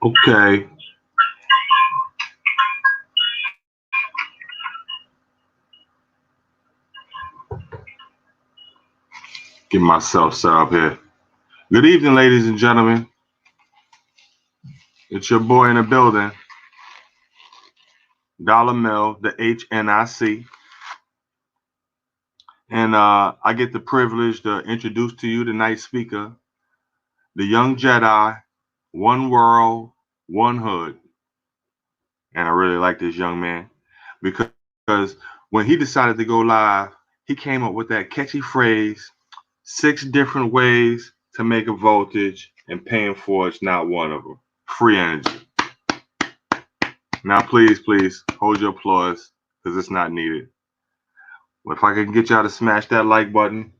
Okay. Get myself set up here. Good evening, ladies and gentlemen. It's your boy in the building, Dollar Mill, the HNIC. And I get the privilege to introduce to you tonight's speaker, the young Jedi, one world, one hood. And I really like this young man because when he decided to go live, he came up with that catchy phrase, 6 different ways to make a voltage, and paying for it's not one of them. Free energy. Now, please hold your applause because it's not needed. But if I can get y'all to smash that like button,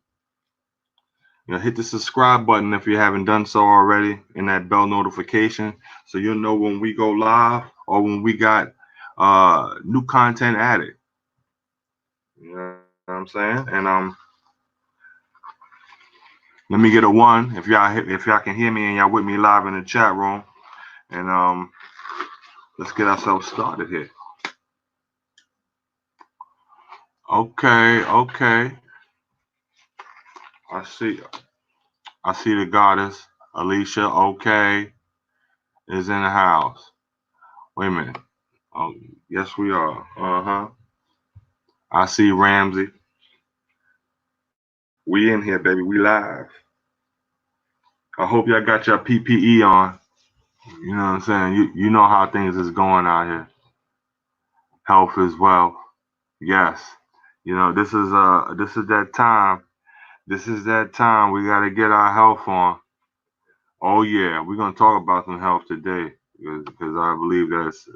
hit the subscribe button if you haven't done so already, and that bell notification so you'll know when we go live or when we got new content added. You know what I'm saying? And let me get a 1 if y'all can hear me and y'all with me live in the chat room. And let's get ourselves started here. Okay. I see the goddess Alicia. Okay, is in the house. Wait a minute. Oh, yes we are. I see Ramsey. We in here, baby. We live. I hope y'all got your PPE on. You know what I'm saying? You know how things is going out here. Health as well. Yes. This is that time. This is that time we gotta get our health on. Oh yeah, we're gonna talk about some health today because I believe that's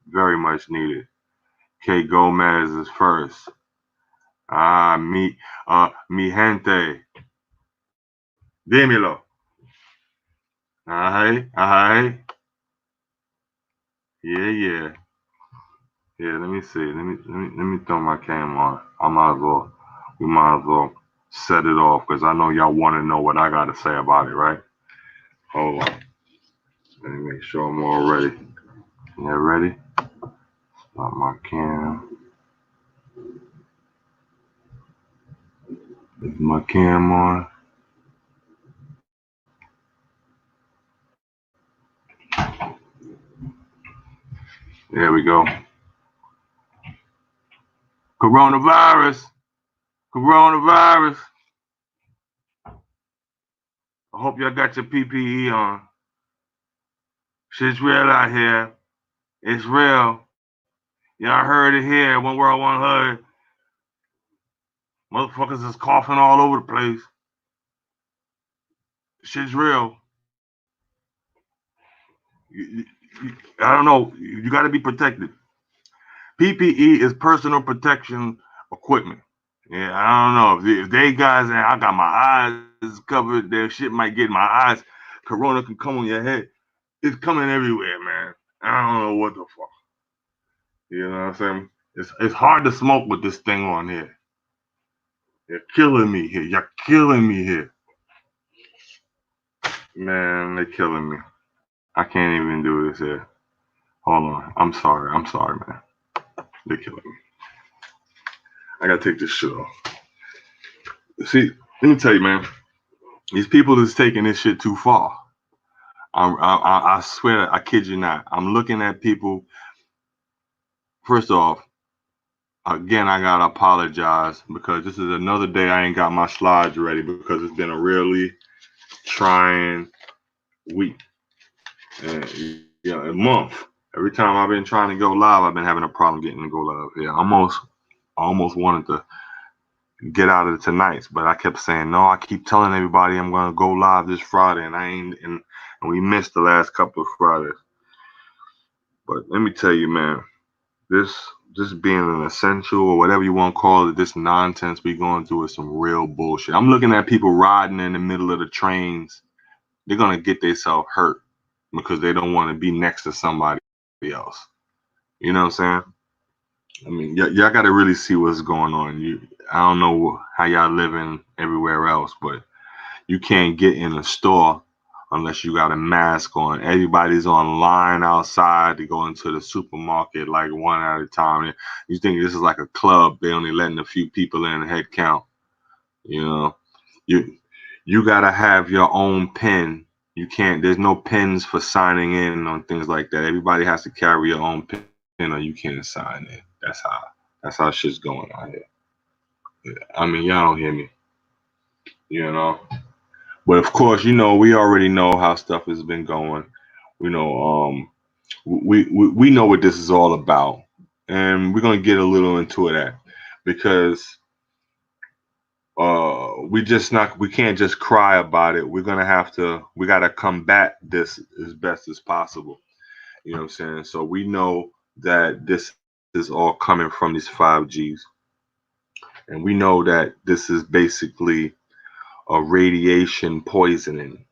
very much needed. K Gomez is first. Mi gente. Dímelo. Aye. Yeah. Yeah, let me see. Let me throw my cam on. We might as well set it off because I know y'all want to know what I got to say about it, right? Hold on. Let me make sure I'm all ready. Yeah, ready? Start my cam. Is my cam on? There we go. Coronavirus. I hope y'all got your PPE on. Shit's real out here. It's real. Y'all heard it here. One world, one hood. Motherfuckers is coughing all over the place. Shit's real. I don't know. You got to be protected. PPE is personal protection equipment. Yeah, I don't know if they guys and I got my eyes covered, their shit might get in my eyes. Corona can come on your head. It's coming everywhere, man. I don't know what the fuck. You know what I'm saying? It's hard to smoke with this thing on here. You're killing me here. You're killing me here. Man, they're killing me. I can't even do this here. Hold on. I'm sorry, man. They're killing me. I gotta take this shit off. See, let me tell you, man. These people is taking this shit too far. I swear, I kid you not. I'm looking at people. First off, again, I gotta apologize because this is another day I ain't got my slides ready because it's been a really trying week. And, a month. Every time I've been trying to go live, I've been having a problem getting to go live. Yeah, I almost wanted to get out of the tonight's, but I kept saying no. I keep telling everybody I'm gonna go live this Friday, and I ain't. And we missed the last couple of Fridays. But let me tell you, man, this being an essential or whatever you want to call it, this nonsense we going through is some real bullshit. I'm looking at people riding in the middle of the trains. They're gonna get themselves hurt because they don't want to be next to somebody else. You know what I'm saying? I mean, y'all got to really see what's going on. I don't know how y'all living everywhere else, but you can't get in a store unless you got a mask on. Everybody's on line outside to go into the supermarket like one at a time. You think this is like a club? They only letting a few people in, head count. You know, you you gotta have your own pen. You can't. There's no pens for signing in on things like that. Everybody has to carry your own pen, or you can't sign in. That's how shit's going on here. I mean, y'all don't hear me, you know. But of course, we already know how stuff has been going. You know, we know what this is all about, and we're gonna get a little into that because we can't just cry about it. We gotta combat this as best as possible. You know what I'm saying? So we know that this is all coming from these 5Gs, and we know that this is basically a radiation poisoning.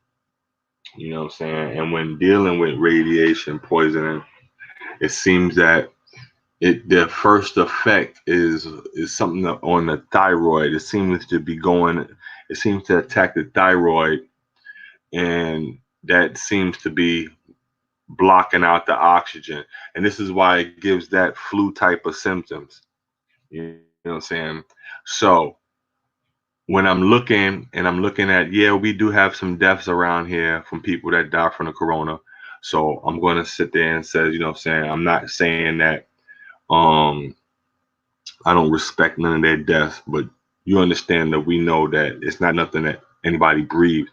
You know what I'm saying? And when dealing with radiation poisoning, it seems that their first effect is something on the thyroid. It seems to attack the thyroid, and that seems to be blocking out the oxygen. And this is why it gives that flu type of symptoms. You know what I'm saying? So when I'm looking at, yeah, we do have some deaths around here from people that die from the corona. So I'm going to sit there and say, you know what I'm saying? I'm not saying that um I don't respect none of their deaths, but you understand that we know that it's not nothing that anybody breathed.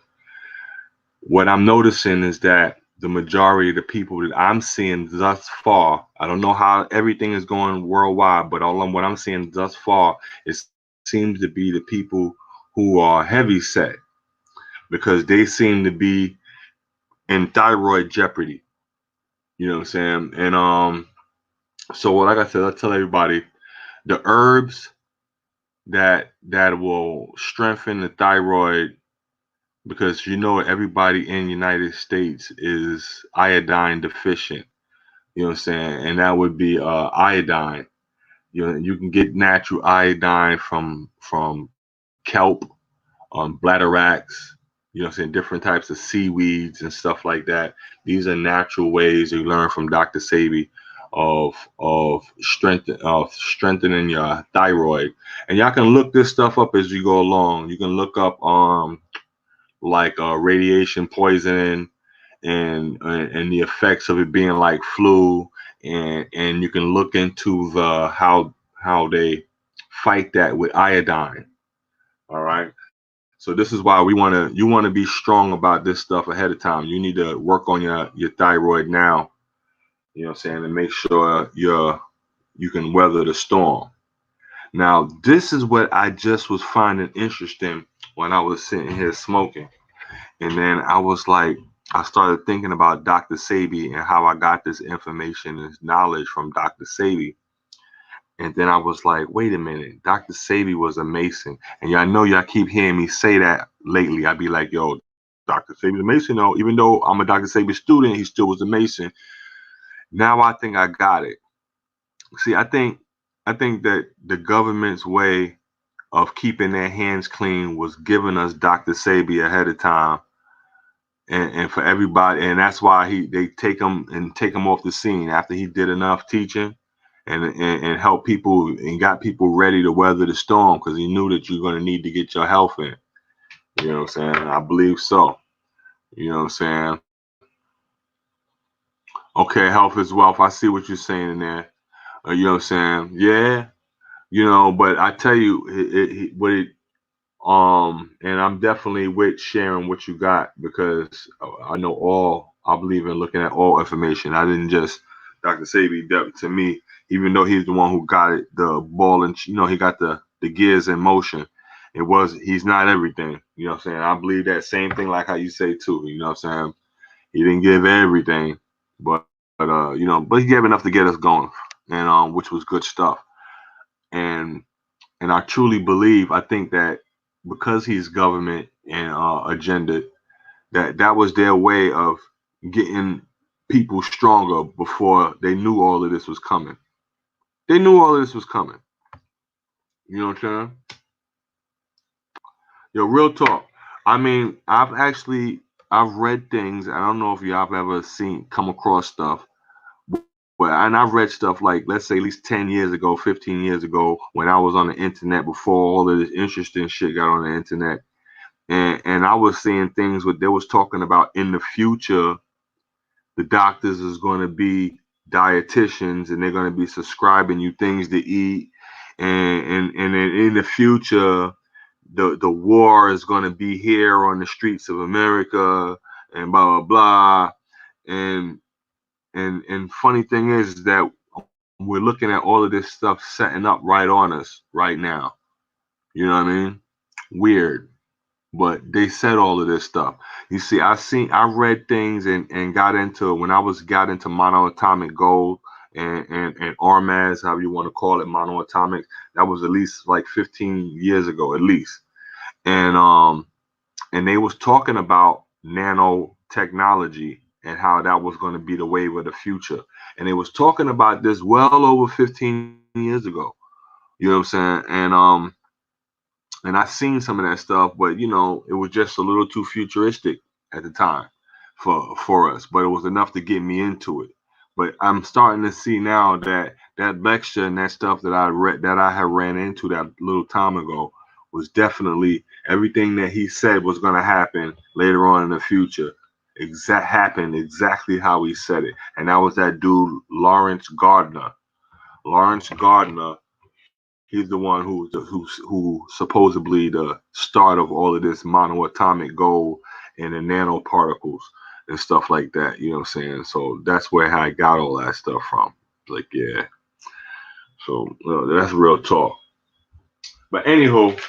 What I'm noticing is that the majority of the people that I'm seeing thus far, I don't know how everything is going worldwide, but what I'm seeing thus far, it seems to be the people who are heavy set because they seem to be in thyroid jeopardy. You know what I'm saying? And so like I said, I tell everybody the herbs that will strengthen the thyroid, because everybody in the United States is iodine deficient. You know what I'm saying? And that would be iodine. You can get natural iodine from kelp, bladderwracks, you know what I'm saying, different types of seaweeds and stuff like that. These are natural ways you learn from Dr. Sebi of strengthening your thyroid. And y'all can look this stuff up as you go along. You can look up like radiation poisoning and the effects of it being like flu, and you can look into the how they fight that with iodine. All right. So this is why you want to be strong about this stuff ahead of time. You need to work on your thyroid now, you know what I'm saying, and make sure you can weather the storm. Now, this is what I just was finding interesting when I was sitting here smoking. And then I started thinking about Dr. Sebi and how I got this information and knowledge from Dr. Sebi. And then I was like, wait a minute, Dr. Sebi was a Mason. And y'all know y'all keep hearing me say that lately. I'd be like, yo, Dr. Sebi's a Mason. No, even though I'm a Dr. Sebi student, he still was a Mason. Now I think I got it. See, I think that the government's way of keeping their hands clean was giving us Dr. Sebi ahead of time. And for everybody, and that's why they take him off the scene after he did enough teaching and help people and got people ready to weather the storm, because he knew that you're going to need to get your health in. You know what I'm saying? I believe so. You know what I'm saying? Okay, health is wealth. I see what you're saying in there. You know what I'm saying? Yeah. But I tell you, and I'm definitely with sharing what you got, because I believe in looking at all information. I didn't just Dr. Sebi to me, even though he's the one who got it, the ball, and he got the gears in motion. He's not everything. You know what I'm saying? I believe that same thing, like how you say too. You know what I'm saying? He didn't give everything, but he gave enough to get us going, and which was good stuff. And I truly believe, I think that because he's government and agenda, that was their way of getting people stronger before they knew all of this was coming. They knew all of this was coming. You know what I'm saying? Yo, real talk. I mean, I've actually I've read things. I don't know if y'all have ever come across stuff. Well, and I've read stuff like, let's say, at least 10 years ago, 15 years ago, when I was on the internet before all of this interesting shit got on the internet. And I was seeing things what they was talking about in the future. The doctors is going to be dietitians, and they're going to be subscribing you things to eat. And then in the future, the war is going to be here on the streets of America, and blah blah blah. And and funny thing is that we're looking at all of this stuff setting up right on us right now. You know what I mean? Weird. But they said all of this stuff. You see, I read things and got into when I got into monoatomic gold and RMAS, however you want to call it, monoatomic. That was at least like 15 years ago, at least. And they was talking about nanotechnology and how that was going to be the wave of the future. And they was talking about this well over 15 years ago. You know what I'm saying? And I seen some of that stuff, but it was just a little too futuristic at the time for us. But it was enough to get me into it. But I'm starting to see now that that lecture and that stuff that I read, that I had ran into that little time ago, was definitely everything that he said was going to happen later on in the future. Happened exactly how he said it, and that was that dude Lawrence Gardner. Lawrence Gardner, he's the one who supposedly the start of all of this monoatomic gold and the nanoparticles and stuff like that. You know what I'm saying? So that's where I got all that stuff from. Like, yeah. So that's real talk. But anywho,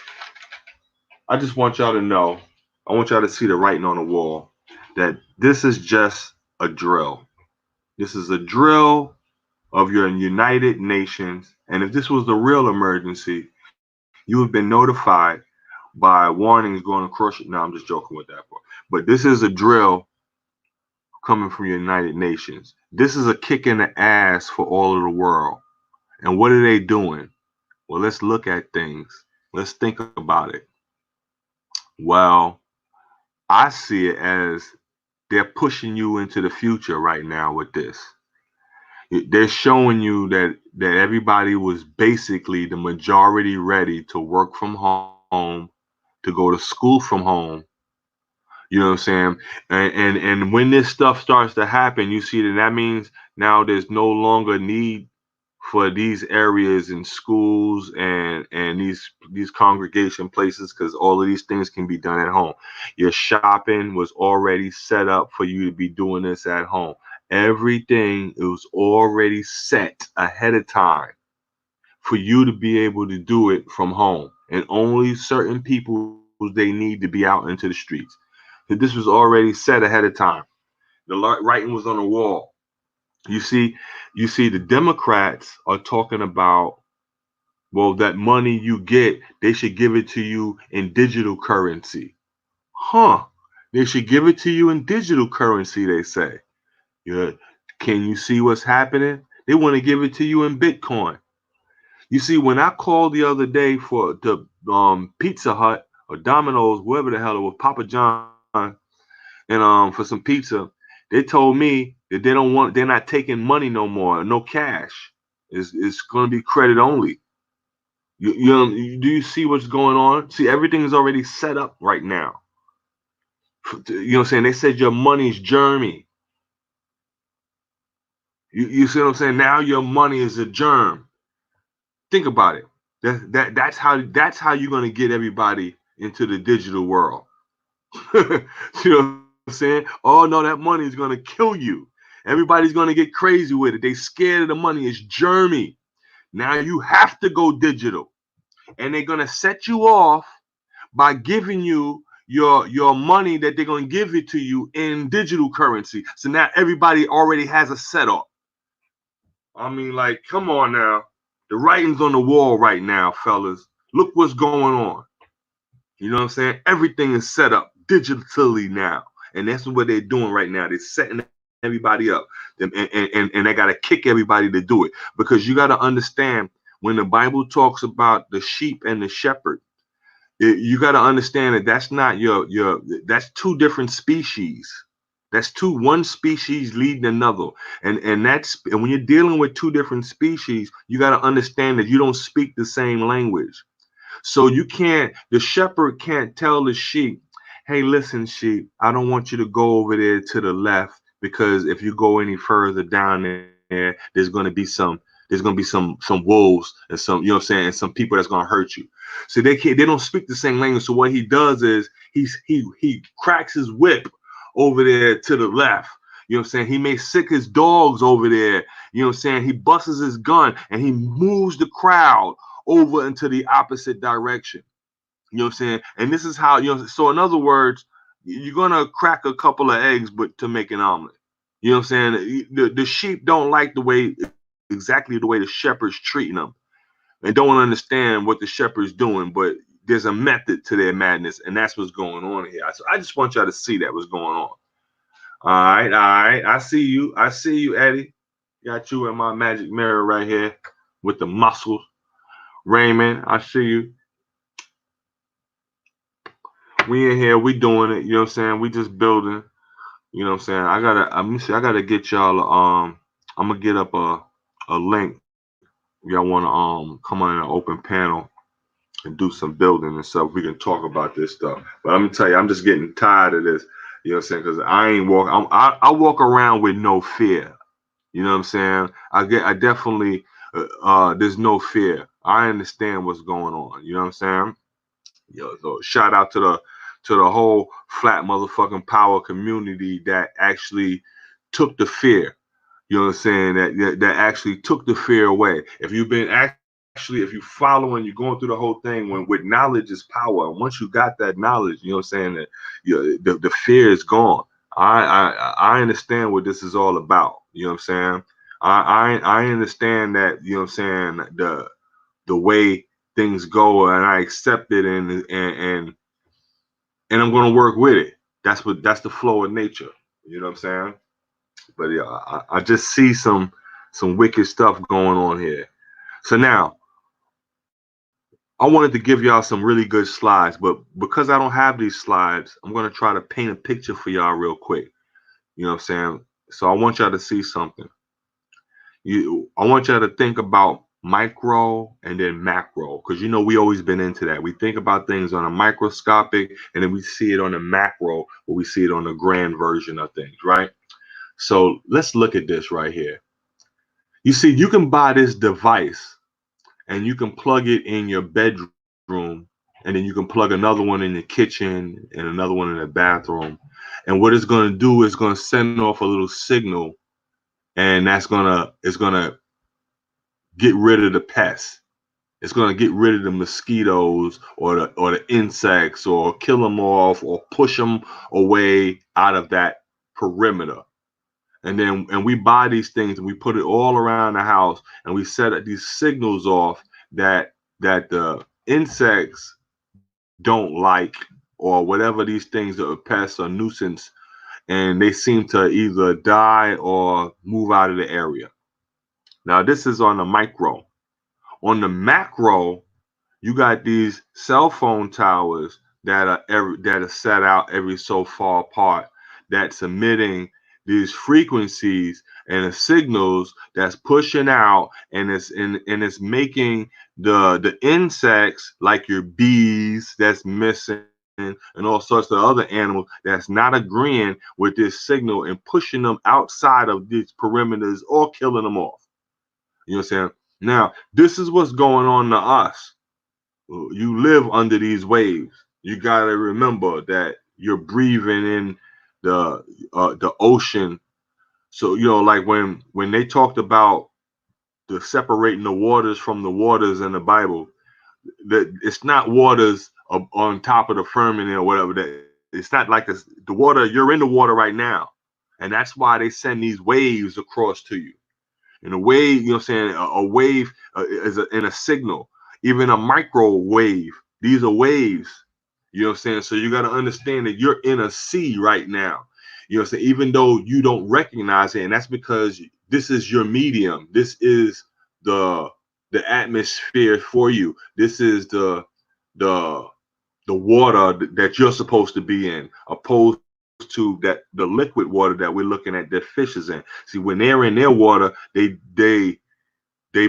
I just want y'all to know, I want y'all to see the writing on the wall that this is just a drill. This is a drill of your United Nations. And if this was the real emergency, you have been notified by warnings going across. No, I'm just joking with that part. But this is a drill coming from your United Nations. This is a kick in the ass for all of the world. And what are they doing? Well, let's look at things. Let's think about it. Well, I see it as they're pushing you into the future right now with this. They're showing you that everybody was basically the majority ready to work from home, to go to school from home. You know what I'm saying? And when this stuff starts to happen, you see that means now there's no longer need for these areas in schools and these congregation places, because all of these things can be done at home. Your shopping was already set up for you to be doing this at home. Everything was already set ahead of time for you to be able to do it from home, and only certain people they need to be out into the streets. This was already set ahead of time. The writing was on the wall. You see the Democrats are talking about, well, that money you get, they should give it to you in digital currency. Huh. They should give it to you in digital currency, they say. Yeah. Can you see what's happening? They want to give it to you in Bitcoin. You see, when I called the other day for the Pizza Hut or Domino's, wherever the hell it was, Papa John, and for some pizza, they told me that they're not taking money no more, no cash. It's going to be credit only. Do you see what's going on? See, everything is already set up right now. You know what I'm saying? They said your money's germy. You see what I'm saying? Now your money is a germ. Think about it. That's how you're gonna get everybody into the digital world. You know what I'm saying? Oh no, that money is gonna kill you. Everybody's gonna get crazy with it. They scared of the money. It's germy. Now you have to go digital, and they're gonna set you off by giving you your money that they're gonna give it to you in digital currency. So now everybody already has a setup. I mean, like, come on now. The writing's on the wall right now, fellas. Look what's going on. You know what I'm saying? Everything is set up digitally now. And that's what they're doing right now. They're setting everybody up. And they got to kick everybody to do it. Because you got to understand, when the Bible talks about the sheep and the shepherd, You got to understand that that's not that's two different species. That's one species leading another. And when you're dealing with two different species, you got to understand that you don't speak the same language. So the shepherd can't tell the sheep, hey, listen, sheep, I don't want you to go over there to the left, because if you go any further down there, there's gonna be some wolves and some, you know what I'm saying, and some people that's gonna hurt you. So they don't speak the same language. So what he does is he cracks his whip over there to the left. You know what I'm saying? He may sick his dogs over there. You know what I'm saying? He busts his gun and he moves the crowd over into the opposite direction. You know what I'm saying? And this is how, so in other words, you're gonna crack a couple of eggs but to make an omelet. You know what I'm saying? The sheep don't like exactly the way the shepherd's treating them, and don't understand what the shepherd's doing, but there's a method to their madness, and that's what's going on here. So I just want y'all to see that what's going on. All right. I see you, Eddie. Got you in my magic mirror right here with the muscles. Raymond, I see you. We in here, we doing it, you know what I'm saying? We just building, you know what I'm saying? I gotta get y'all I'm gonna get up a link. Y'all wanna come on in an open panel and do some building and stuff. We can talk about this stuff. But I'm gonna tell you, I'm just getting tired of this, you know what I'm saying? Because I walk around with no fear. You know what I'm saying? I definitely there's no fear. I understand what's going on. You know what I'm saying? So shout out to the whole flat motherfucking power community that actually took the fear. You know what I'm saying? That actually took the fear away. If if you follow and you're going through the whole thing, when with knowledge is power, and once you got that knowledge, you know what I'm saying, that the fear is gone. I understand what this is all about. You know what I'm saying? I understand that, you know what I'm saying, the way things go, and I accept it, and I'm gonna work with it. That's the flow of nature. You know what I'm saying? But yeah, I just see some wicked stuff going on here. So now I wanted to give y'all some really good slides, but because I don't have these slides, I'm gonna try to paint a picture for y'all real quick. You know what I'm saying? So I want y'all to see something. I want y'all to think about micro and then macro, because we always been into that. We think about things on a microscopic, and then we see it on a macro, or we see it on a grand version of things, right? So let's look at this right here. You see, you can buy this device and you can plug it in your bedroom, and then you can plug another one in the kitchen and another one in the bathroom. And what it's going to do is going to send off a little signal, and it's going to get rid of the pests. It's going to get rid of the mosquitoes or the insects, or kill them off, or push them away out of that perimeter. And we buy these things and we put it all around the house, and we set these signals off that the insects don't like, or whatever these things that are pests or nuisance, and they seem to either die or move out of the area. Now this is on the micro. On the macro, you got these cell phone towers that are set out every so far apart, that's emitting these frequencies and the signals that's pushing out, and it's making the insects, like your bees that's missing, and all sorts of other animals that's not agreeing with this signal, and pushing them outside of these perimeters or killing them off. You know what I'm saying? Now, this is what's going on to us. You live under these waves. You got to remember that you're breathing in the ocean. So like when they talked about the separating the waters from the waters in the Bible, that it's not waters on top of the firmament or whatever. That it's not like the water. You're in the water right now, and that's why they send these waves across to you. And a wave, you know what I'm saying, a wave is in a signal. Even a microwave, these are waves. You know what I'm saying? So you got to understand that you're in a sea right now. You know what I'm saying? Even though you don't recognize it, and that's because this is your medium. This is the atmosphere for you. This is the the water that you're supposed to be in, opposed to that the liquid water that we're looking at that fish is in. See, when they're in their water, they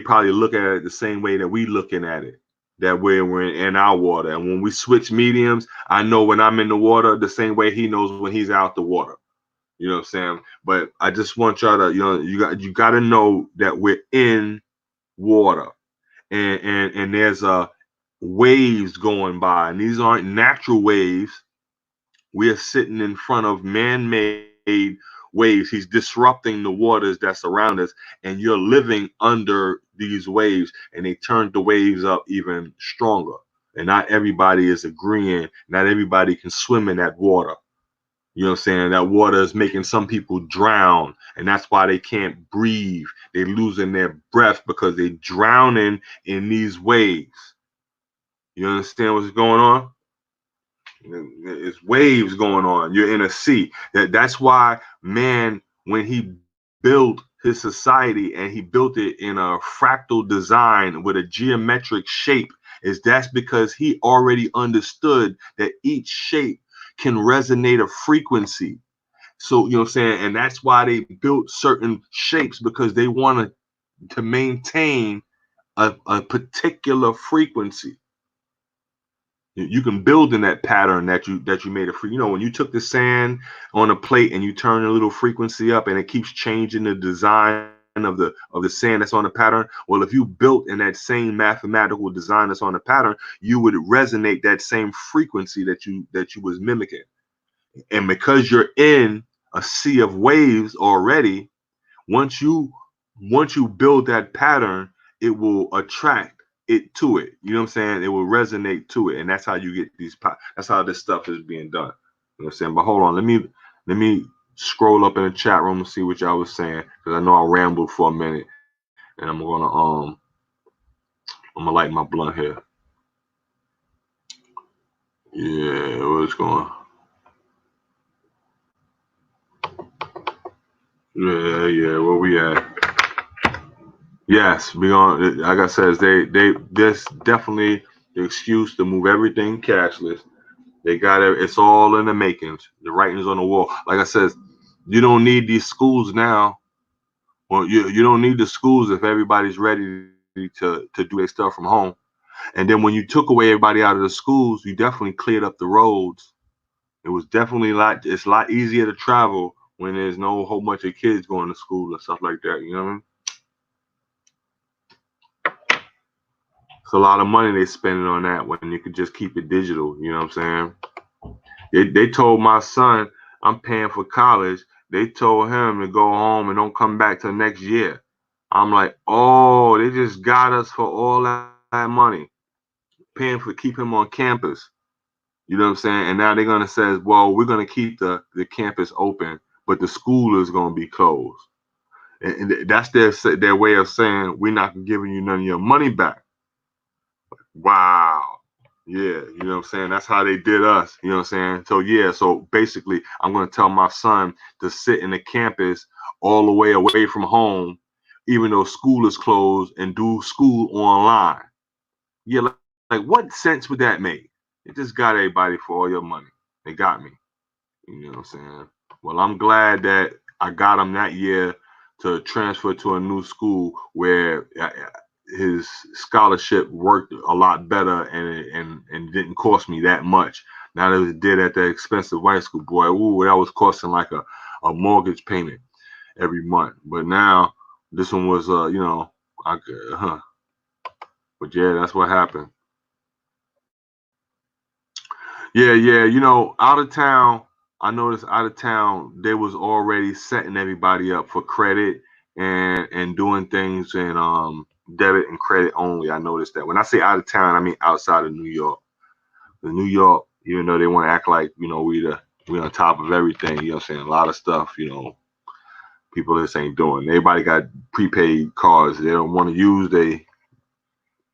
probably look at it the same way that we looking at it, that we're in our water. And when we switch mediums, I know when I'm in the water the same way he knows when he's out the water. You know what I'm saying? But I just want y'all to, you got to know that we're in water, and there's waves going by, and these aren't natural waves. We are sitting in front of man-made waves. He's disrupting the waters that's around us, and you're living under these waves, and they turned the waves up even stronger. And not everybody is agreeing. Not everybody can swim in that water. You know what I'm saying? That water is making some people drown, and that's why they can't breathe. They're losing their breath because they're drowning in these waves. You understand what's going on? It's waves going on. You're in a sea. That's why man, when he built his society and he built it in a fractal design with a geometric shape, that's because he already understood that each shape can resonate a frequency. So, you know what I'm saying? And that's why they built certain shapes, because they wanted to maintain a particular frequency. You can build in that pattern that you made free. When you took the sand on a plate and you turn a little frequency up, and it keeps changing the design of the sand that's on the pattern. Well, if you built in that same mathematical design that's on the pattern, you would resonate that same frequency that you was mimicking. And because you're in a sea of waves already, once you build that pattern, it will attract it to it. You know what I'm saying? It will resonate to it, and that's how you get these. That's how this stuff is being done. You know what I'm saying? But hold on, let me scroll up in the chat room and see what y'all was saying, because I know I rambled for a minute, and I'm gonna light my blunt here. Yeah, what's going on? Yeah, where we at? Yes, we on. Like I said, this definitely the excuse to move everything cashless. They got it. It's all in the makings. The writing's on the wall. Like I said, you don't need these schools now. Well, you don't need the schools if everybody's ready to do their stuff from home. And then when you took away everybody out of the schools, you definitely cleared up the roads. It was definitely it's a lot easier to travel when there's no whole bunch of kids going to school and stuff like that. You know what I mean? It's a lot of money they spending on that when you could just keep it digital. You know what I'm saying? They told my son, I'm paying for college. They told him to go home and don't come back till next year. I'm like, oh, they just got us for all that money, paying for keep him on campus. You know what I'm saying? And now they're gonna say, well, we're gonna keep the campus open, but the school is gonna be closed. And that's their way of saying we're not giving you none of your money back. Wow. Yeah, you know what I'm saying? That's how they did us. You know what I'm saying? So yeah, so basically I'm gonna tell my son to sit in the campus all the way away from home, even though school is closed, and do school online. Yeah, like what sense would that make? It just got everybody for all your money. They got me. You know what I'm saying? Well, I'm glad that I got him that year to transfer to a new school where his scholarship worked a lot better, and didn't cost me that much. Now that it did at the expensive white school, boy, ooh, that was costing like a mortgage payment every month. But now this one was, but yeah, that's what happened. Yeah, out of town, I noticed out of town they was already setting everybody up for credit and doing things in debit and credit only. I noticed that. When I say out of town, I mean outside of New York. The New York, even though they want to act like, we on top of everything, you know what I'm saying? A lot of stuff, people just ain't doing. Everybody got prepaid cards they don't want to use.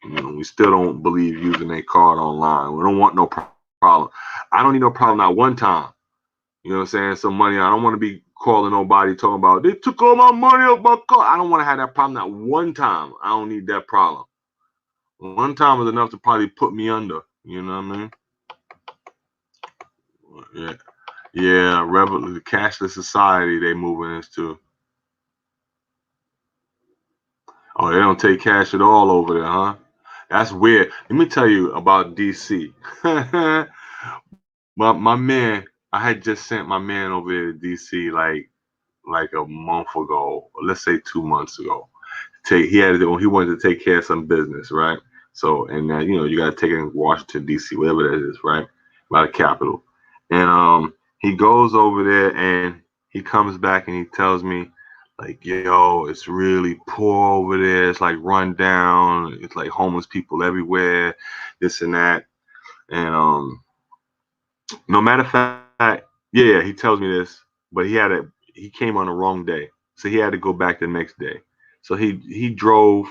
We still don't believe using a card online. We don't want no problem. I don't need no problem not one time. You know what I'm saying? Some money. I don't want to be calling nobody talking about they took all my money off my car. I don't want to have that problem not one time. I don't need that problem. One time is enough to probably put me under. You know what I mean? Yeah, yeah. The cashless society they moving into. Oh, they don't take cash at all over there, huh? That's weird. Let me tell you about DC. my man, I had just sent my man over there to DC like a month ago, let's say 2 months ago. He wanted to take care of some business, right? So and you got to take it in Washington D.C., whatever that is, right, by the capital. And he goes over there and he comes back and he tells me like, yo, it's really poor over there. It's like run down. It's like homeless people everywhere, this and that. And no matter of fact, yeah, he tells me this, but he came on the wrong day, so he had to go back the next day. So he drove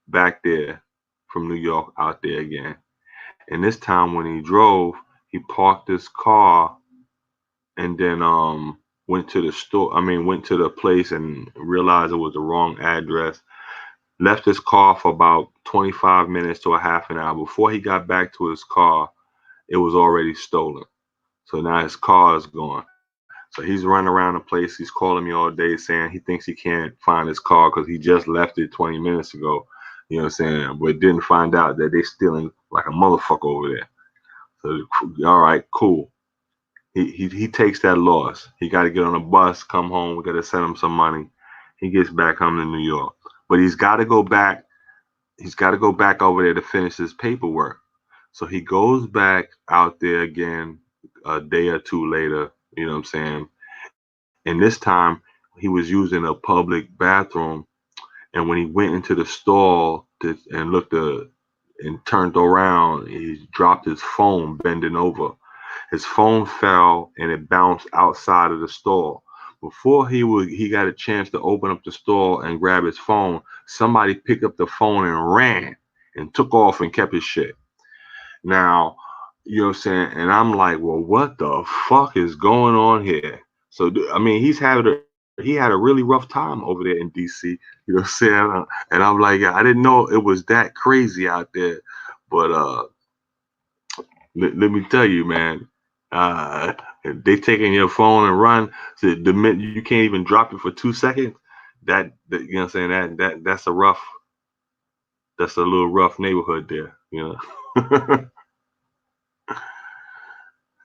back there from New York out there again, and this time when he drove, he parked his car and then went to the store. I mean, went to the place and realized it was the wrong address. Left his car for about 25 minutes to a half an hour. Before he got back to his car, it was already stolen. So now his car is gone. So he's running around the place. He's calling me all day saying he thinks he can't find his car because he just left it 20 minutes ago. You know what I'm saying? But didn't find out that they stealing like a motherfucker over there. So all right, cool. He takes that loss. He got to get on a bus, come home. We got to send him some money. He gets back home to New York, but he's got to go back. He's got to go back over there to finish his paperwork. So he goes back out there again a day or two later. You know what I'm saying? And this time he was using a public bathroom. And when he went into the stall and and turned around, he dropped his phone bending over. His phone fell and it bounced outside of the stall. Before he got a chance to open up the stall and grab his phone, somebody picked up the phone and ran and took off and kept his shit. Now, you know what I'm saying? And I'm like, well, what the fuck is going on here? So, I mean, he had a really rough time over there in DC. You know what I'm saying? And I'm like, I didn't know it was that crazy out there. But let me tell you, man, uh, they taking your phone and run. So the minute you can't even drop it for 2 seconds, that you know what I'm saying? That's a little rough neighborhood there. You know?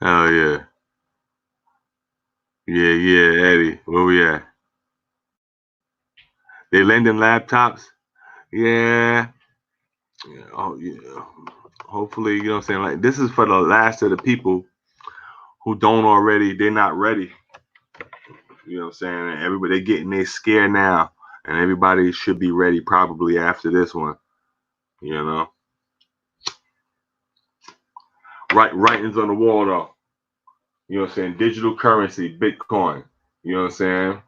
Oh yeah. Yeah, yeah, Eddie. Where we at? They lending laptops? Yeah. Yeah. Oh, yeah. Hopefully, you know what I'm saying? Like, this is for the last of the people who don't already, they're not ready. You know what I'm saying? And everybody, they getting they scared now. And everybody should be ready probably after this one. You know? Writings on the wall, though. You know what I'm saying? Digital currency, Bitcoin. You know what I'm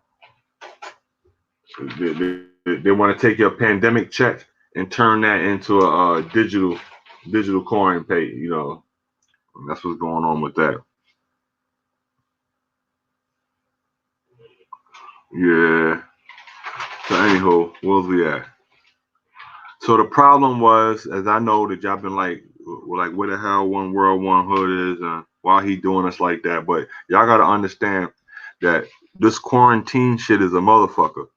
saying? They want to take your pandemic check and turn that into a digital coin pay. You know, that's what's going on with that. Yeah. So anyhow, where was we at? So the problem was, as I know that y'all been like, where the hell One World One Hood is, and why he doing us like that. But y'all gotta understand that this quarantine shit is a motherfucker,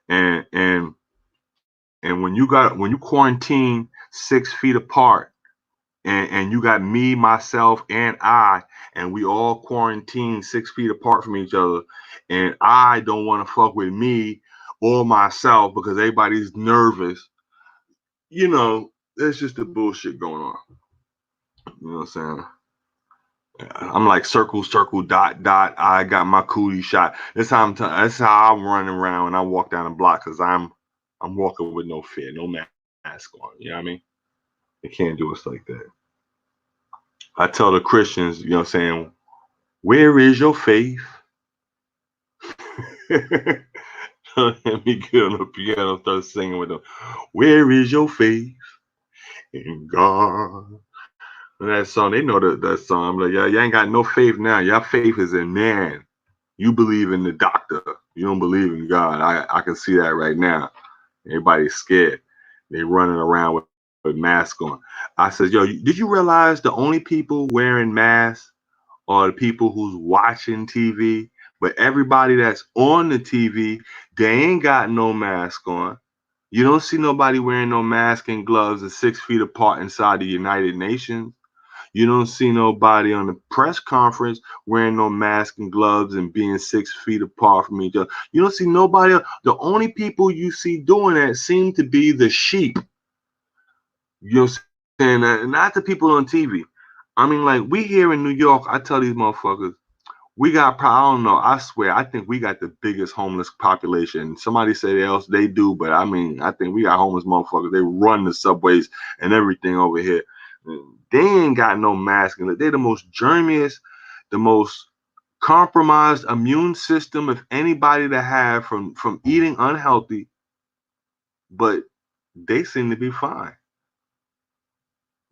and and when you quarantine 6 feet apart and you got me, myself, and I, and we all quarantined 6 feet apart from each other, and I don't want to fuck with me or myself because everybody's nervous. You know, there's just the bullshit going on. You know what I'm saying? I'm like circle, circle, dot, dot. I got my cootie shot. That's how I'm running around when I walk down the block because I'm walking with no fear, no mask on. You know what I mean? They can't do us like that. I tell the Christians, you know what I'm saying, where is your faith? Let me get on the piano and start singing with them. Where is your faith in God? And that song, they know that song. I'm like, y'all ain't got no faith now. Your faith is in man. You believe in the doctor. You don't believe in God. I can see that right now. Everybody's scared. They running around with masks on. I said, yo, did you realize the only people wearing masks are the people who's watching TV. But everybody that's on the TV, they ain't got no mask on. You don't see nobody wearing no mask and gloves and 6 feet apart inside the United Nations. You don't see nobody on the press conference wearing no mask and gloves and being 6 feet apart from each other. You don't see nobody else. The only people you see doing that seem to be the sheep. You know what I'm saying? Not the people on TV. I mean, like, we here in New York, I tell these motherfuckers, we got, I don't know, I swear, I think we got the biggest homeless population. Somebody say else they do, but I mean, I think we got homeless motherfuckers. They run the subways and everything over here. They ain't got no mask. They're the most germiest, the most compromised immune system of anybody to have from eating unhealthy, but they seem to be fine.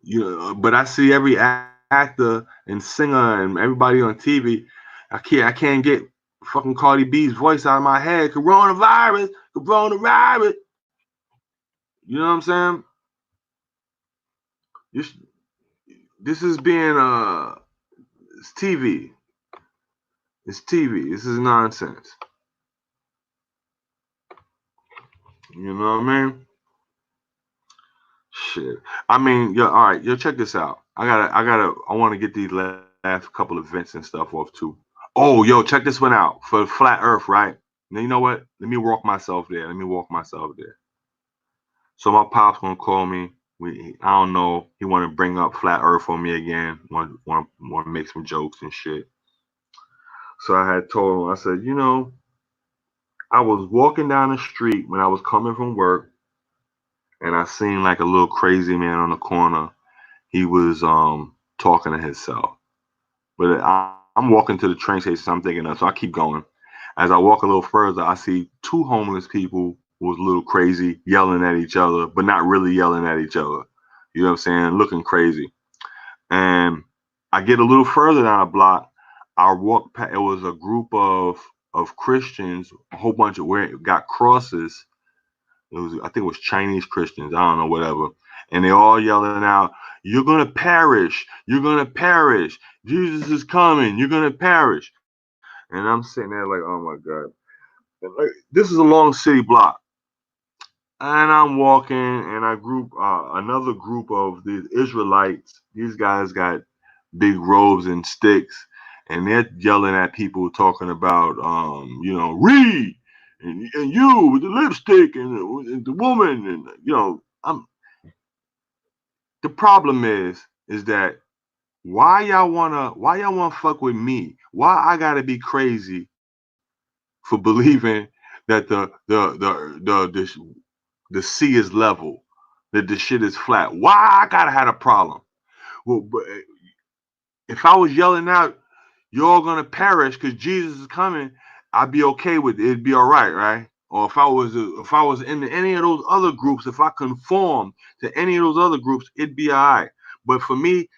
You know, but I see every actor and singer and everybody on TV. I can't get fucking Cardi B's voice out of my head. Coronavirus, coronavirus. You know what I'm saying? This this is being it's TV. It's TV. This is nonsense. You know what I mean? Shit. I mean, yo, all right, yo, check this out. I want to get these last couple of events and stuff off too. Oh, yo, check this one out for flat Earth, right? Now, you know what? Let me walk myself there. Let me walk myself there. So my pop's gonna call me. I don't know. He want to bring up flat Earth on me again. Want to make some jokes and shit. So I had told him. I said, I was walking down the street when I was coming from work, and I seen like a little crazy man on the corner. He was talking to himself. But I'm walking to the train station, so I'm thinking of, so I keep going. As I walk a little further, I see two homeless people who was a little crazy, yelling at each other, but not really yelling at each other. You know what I'm saying? Looking crazy. And I get a little further down the block. I walk past, it was a group of Christians, a whole bunch of where it got crosses. I think it was Chinese Christians, I don't know, whatever. And they all yelling out, "You're gonna perish, you're gonna perish, Jesus is coming, you're gonna perish." And I'm sitting there like, oh my God. And like, this is a long city block. And I'm walking and I group another group of these Israelites. These guys got big robes and sticks, and they're yelling at people talking about read and you with the lipstick and the woman, and I'm the problem is that why y'all wanna fuck with me? Why I gotta be crazy for believing that the sea is level, that the shit is flat? Why I gotta have a problem? Well, but if I was yelling out, "You're all gonna perish because Jesus is coming," I'd be okay with it. It'd be all right, right? Or if I was in any of those other groups, if I conform to any of those other groups, it'd be all right. But for me,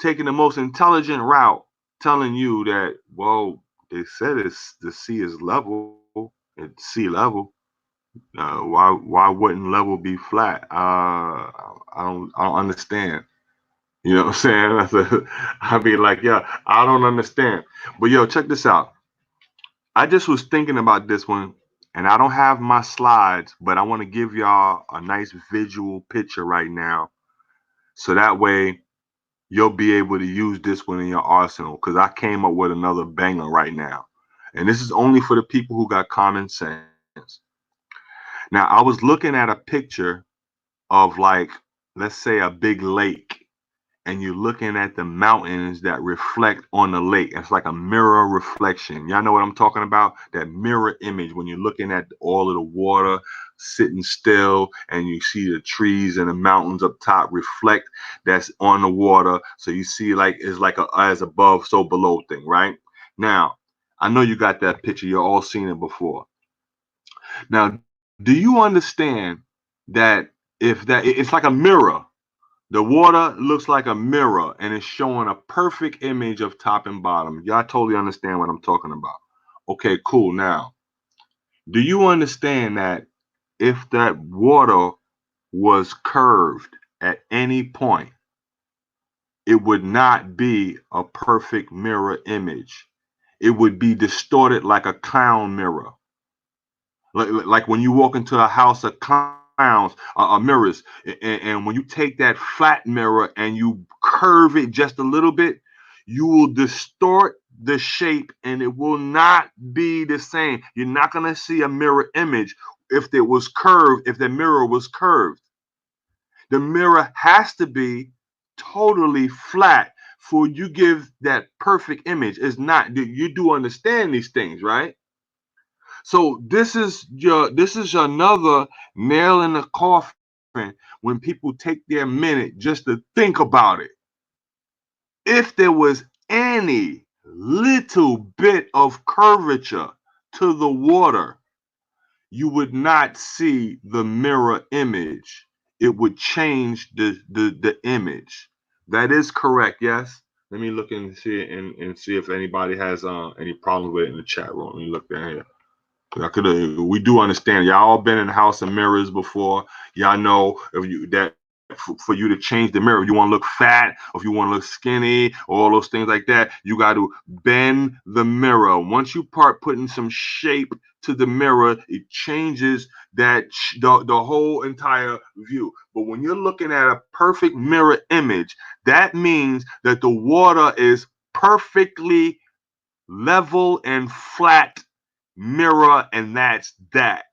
taking the most intelligent route, telling you that, well, they said the sea is level, it's sea level. Why wouldn't level be flat? I don't understand. You know what I'm saying? I be like, yeah, I don't understand. But yo, check this out. I just was thinking about this one, and I don't have my slides, but I want to give y'all a nice visual picture right now, so that way you'll be able to use this one in your arsenal. Because I came up with another banger right now, and this is only for the people who got common sense. Now, I was looking at a picture of, like, let's say a big lake, and you're looking at the mountains that reflect on the lake. It's like a mirror reflection. Y'all know what I'm talking about? That mirror image when you're looking at all of the water sitting still and you see the trees and the mountains up top reflect that's on the water. So you see, like, it's like a as above, so below thing, right? Now, I know you got that picture. You've all seen it before. Now, do you understand that it's like a mirror? The water looks like a mirror and it's showing a perfect image of top and bottom. Y'all totally understand what I'm talking about. Okay, cool. Now, do you understand that if that water was curved at any point, it would not be a perfect mirror image. It would be distorted like a clown mirror. Like when you walk into a house of clowns, mirrors, and when you take that flat mirror and you curve it just a little bit, you will distort the shape and it will not be the same. You're not going to see a mirror image if it was curved, if the mirror was curved. The mirror has to be totally flat for you give that perfect image. It's not, you do understand these things, right? So this is another nail in the coffin when people take their minute just to think about it. If there was any little bit of curvature to the water, you would not see the mirror image. It would change the image. That is correct, yes. Let me look and see and see if anybody has any problem with it in the chat room. Let me look down here. We do understand. Y'all all been in the house of mirrors before. Y'all know if you that for you to change the mirror, if you want to look fat, or if you want to look skinny, or all those things like that, you got to bend the mirror. Once you start putting some shape to the mirror, it changes the whole entire view. But when you're looking at a perfect mirror image, that means that the water is perfectly level and flat mirror, and that's that.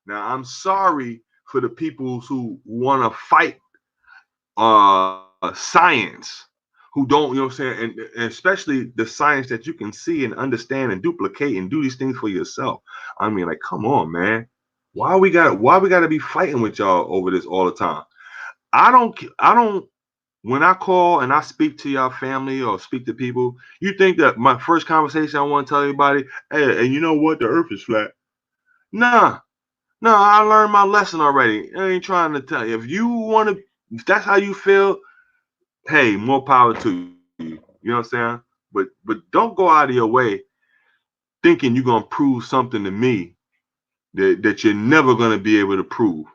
Now, I'm sorry for the people who want to fight science, who don't, you know what I'm saying, and especially the science that you can see and understand and duplicate and do these things for yourself. I mean, like, come on, man. Why we gotta be fighting with y'all over this all the time? I don't when I call and I speak to your family or speak to people, you think that my first conversation I want to tell everybody, hey, and you know what, the earth is flat. Nah, no, I learned my lesson already. I ain't trying to tell you. If you want to, if that's how you feel, hey, more power to you. You know what I'm saying? But don't go out of your way thinking you're gonna prove something to me that you're never gonna be able to prove.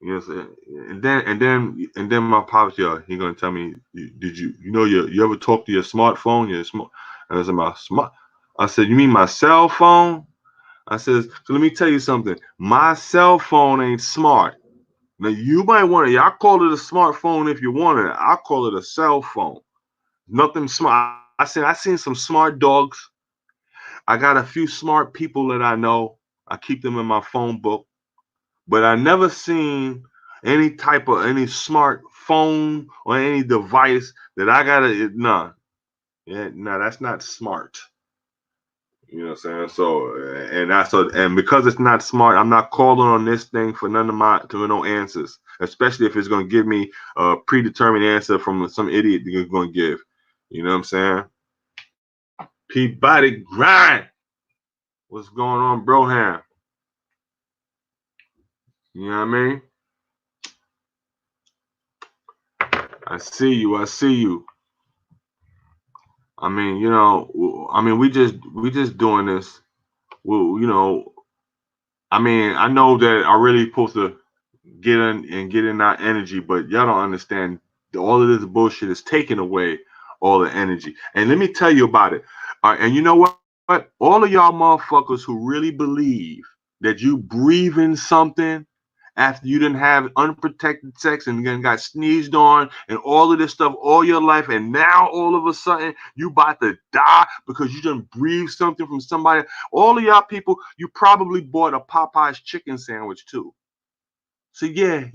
You know what I'm saying? And then my pops, yo, he gonna tell me, did you ever talk to your smartphone? Your smart and I said, my smart I said, you mean my cell phone? I says, so let me tell you something. My cell phone ain't smart. Now you might want to, y'all call it a smartphone if you want it. I call it a cell phone. Nothing smart. I seen some smart dogs. I got a few smart people that I know. I keep them in my phone book. But I never seen any type of any smart phone or any device that I gotta none. Yeah, no, that's not smart. You know what I'm saying? So and because it's not smart, I'm not calling on this thing for none of my to no answers, especially if it's gonna give me a predetermined answer from some idiot you're gonna give. You know what I'm saying? Peabody grind. What's going on, Broham? You know what I mean? I see you. I see you. I mean, we just doing this. Well, I mean, I know that I really supposed to get in our energy, but y'all don't understand. All of this bullshit is taking away all the energy. And let me tell you about it. And you know what? All of y'all motherfuckers who really believe that you breathing something after you didn't have unprotected sex and then got sneezed on and all of this stuff all your life, and now all of a sudden you about to die because you didn't breathe something from somebody. All of y'all people, you probably bought a Popeye's chicken sandwich too. So yeah,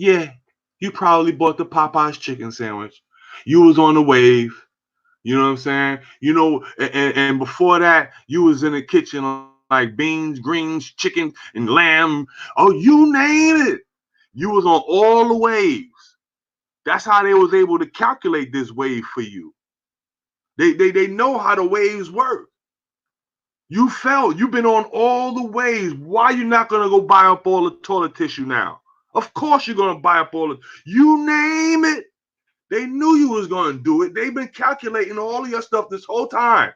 you probably bought the Popeye's chicken sandwich. You was on the wave. You know what I'm saying? And before that, you was in the kitchen like beans, greens, chicken, and lamb. Oh, you name it. You was on all the waves. That's how they was able to calculate this wave for you. They know how the waves work. You felt you've been on all the waves. Why you not gonna go buy up all the toilet tissue now? Of course you're gonna buy up all you name it. They knew you was gonna do it. They've been calculating all of your stuff this whole time.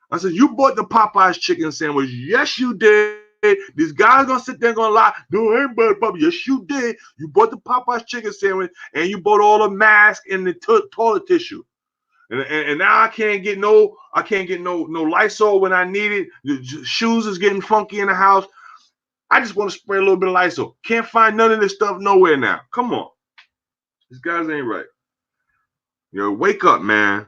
I said, you bought the Popeye's chicken sandwich. Yes, you did. These guys gonna sit there gonna lie. No, I ain't bought Popeye. Yes, you did. You bought the Popeye's chicken sandwich and you bought all the mask and the toilet tissue. And now I can't get no Lysol when I need it. The shoes is getting funky in the house. I just want to spray a little bit of Lysol. Can't find none of this stuff nowhere now. Come on. These guys ain't right. Wake up, man.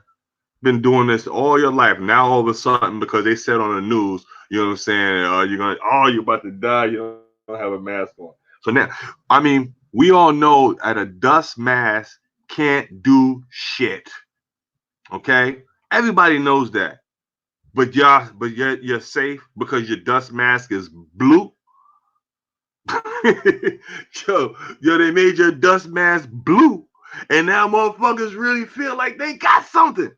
Been doing this all your life. Now all of a sudden, because they said on the news, you know what I'm saying, you're about to die, you don't have a mask on. So now, I mean, we all know that a dust mask can't do shit. Okay? Everybody knows that. But you're safe because your dust mask is blue. yo, they made your dust mask blue. And now motherfuckers really feel like they got something.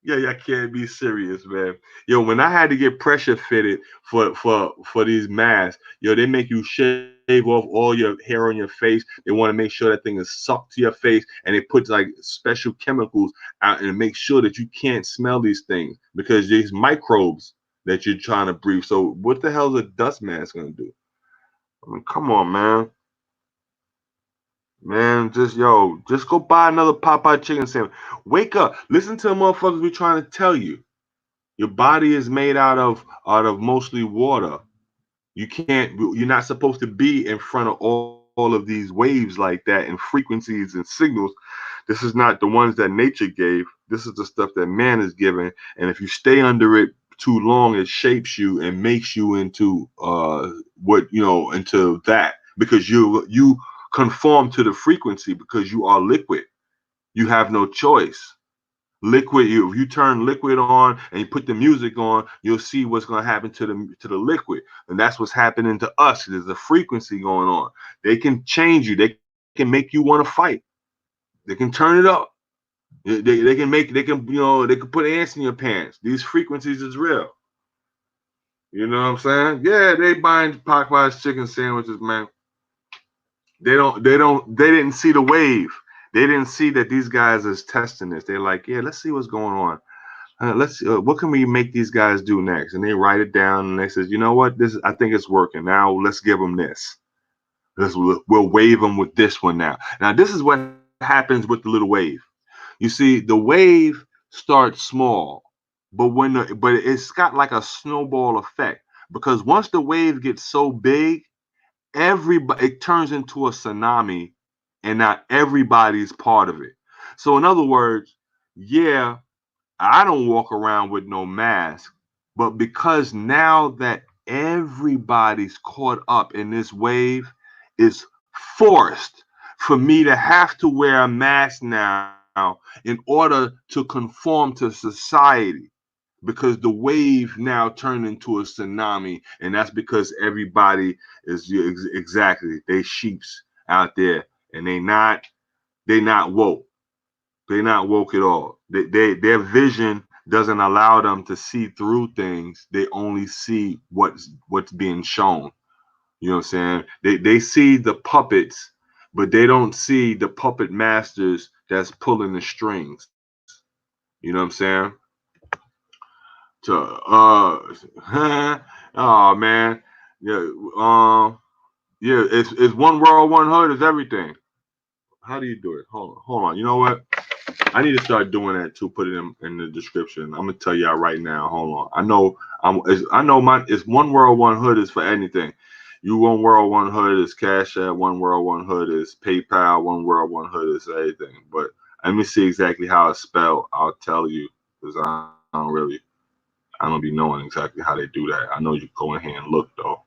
Yeah, I can't be serious, man. Yo, when I had to get pressure fitted for these masks, they make you shave off all your hair on your face. They want to make sure that thing is sucked to your face, and they put like special chemicals out and make sure that you can't smell these things because these microbes that you're trying to breathe. So what the hell is a dust mask gonna do? I mean, come on, man. Man, just go buy another Popeye chicken sandwich. Wake up. Listen to the motherfuckers we trying to tell you. Your body is made out of mostly water. You're not supposed to be in front of all of these waves like that and frequencies and signals. This is not the ones that nature gave. This is the stuff that man is given. And if you stay under it too long, it shapes you and makes you into into that, because you conform to the frequency because you are liquid. You have no choice. Liquid, if you turn liquid on and you put the music on, you'll see what's going to happen to the liquid. And that's what's happening to us. There's a frequency going on. They can change you. They can make you want to fight. They can turn it up. They can put ants in your pants. These frequencies is real. You know what I'm saying? Yeah, they buying Popeye's chicken sandwiches, man. They didn't see the wave. They didn't see that these guys is testing this. They're like, yeah, let's see what's going on. Let's see, what can we make these guys do next? And they write it down and they says, you know what? I think it's working. Now let's give them this. We'll wave them with this one now. Now this is what happens with the little wave. You see, the wave starts small, but it's got like a snowball effect, because once the wave gets so big, it turns into a tsunami, and not everybody's part of it. So in other words, yeah, I don't walk around with no mask, but because now that everybody's caught up in this wave, it's forced for me to have to wear a mask now in order to conform to society, because the wave now turned into a tsunami, and that's because everybody is exactly, they sheeps out there, and they not woke. They're not woke at all. Their vision doesn't allow them to see through things. They only see what's being shown. You know what I'm saying? They see the puppets, but they don't see the puppet masters that's pulling the strings. You know what I'm saying? Oh man, it's one world, one hood is everything. How do you do it? Hold on. You know what? I need to start doing that too. Put it in the description. I'm gonna tell y'all right now. Hold on. I know it's one world, one hood is for anything. One world, one hood is Cash App. One world, one hood is PayPal. One world, one hood is everything. But let me see exactly how it's spelled. I'll tell you, because I don't be knowing exactly how they do that. I know you go in here and look though.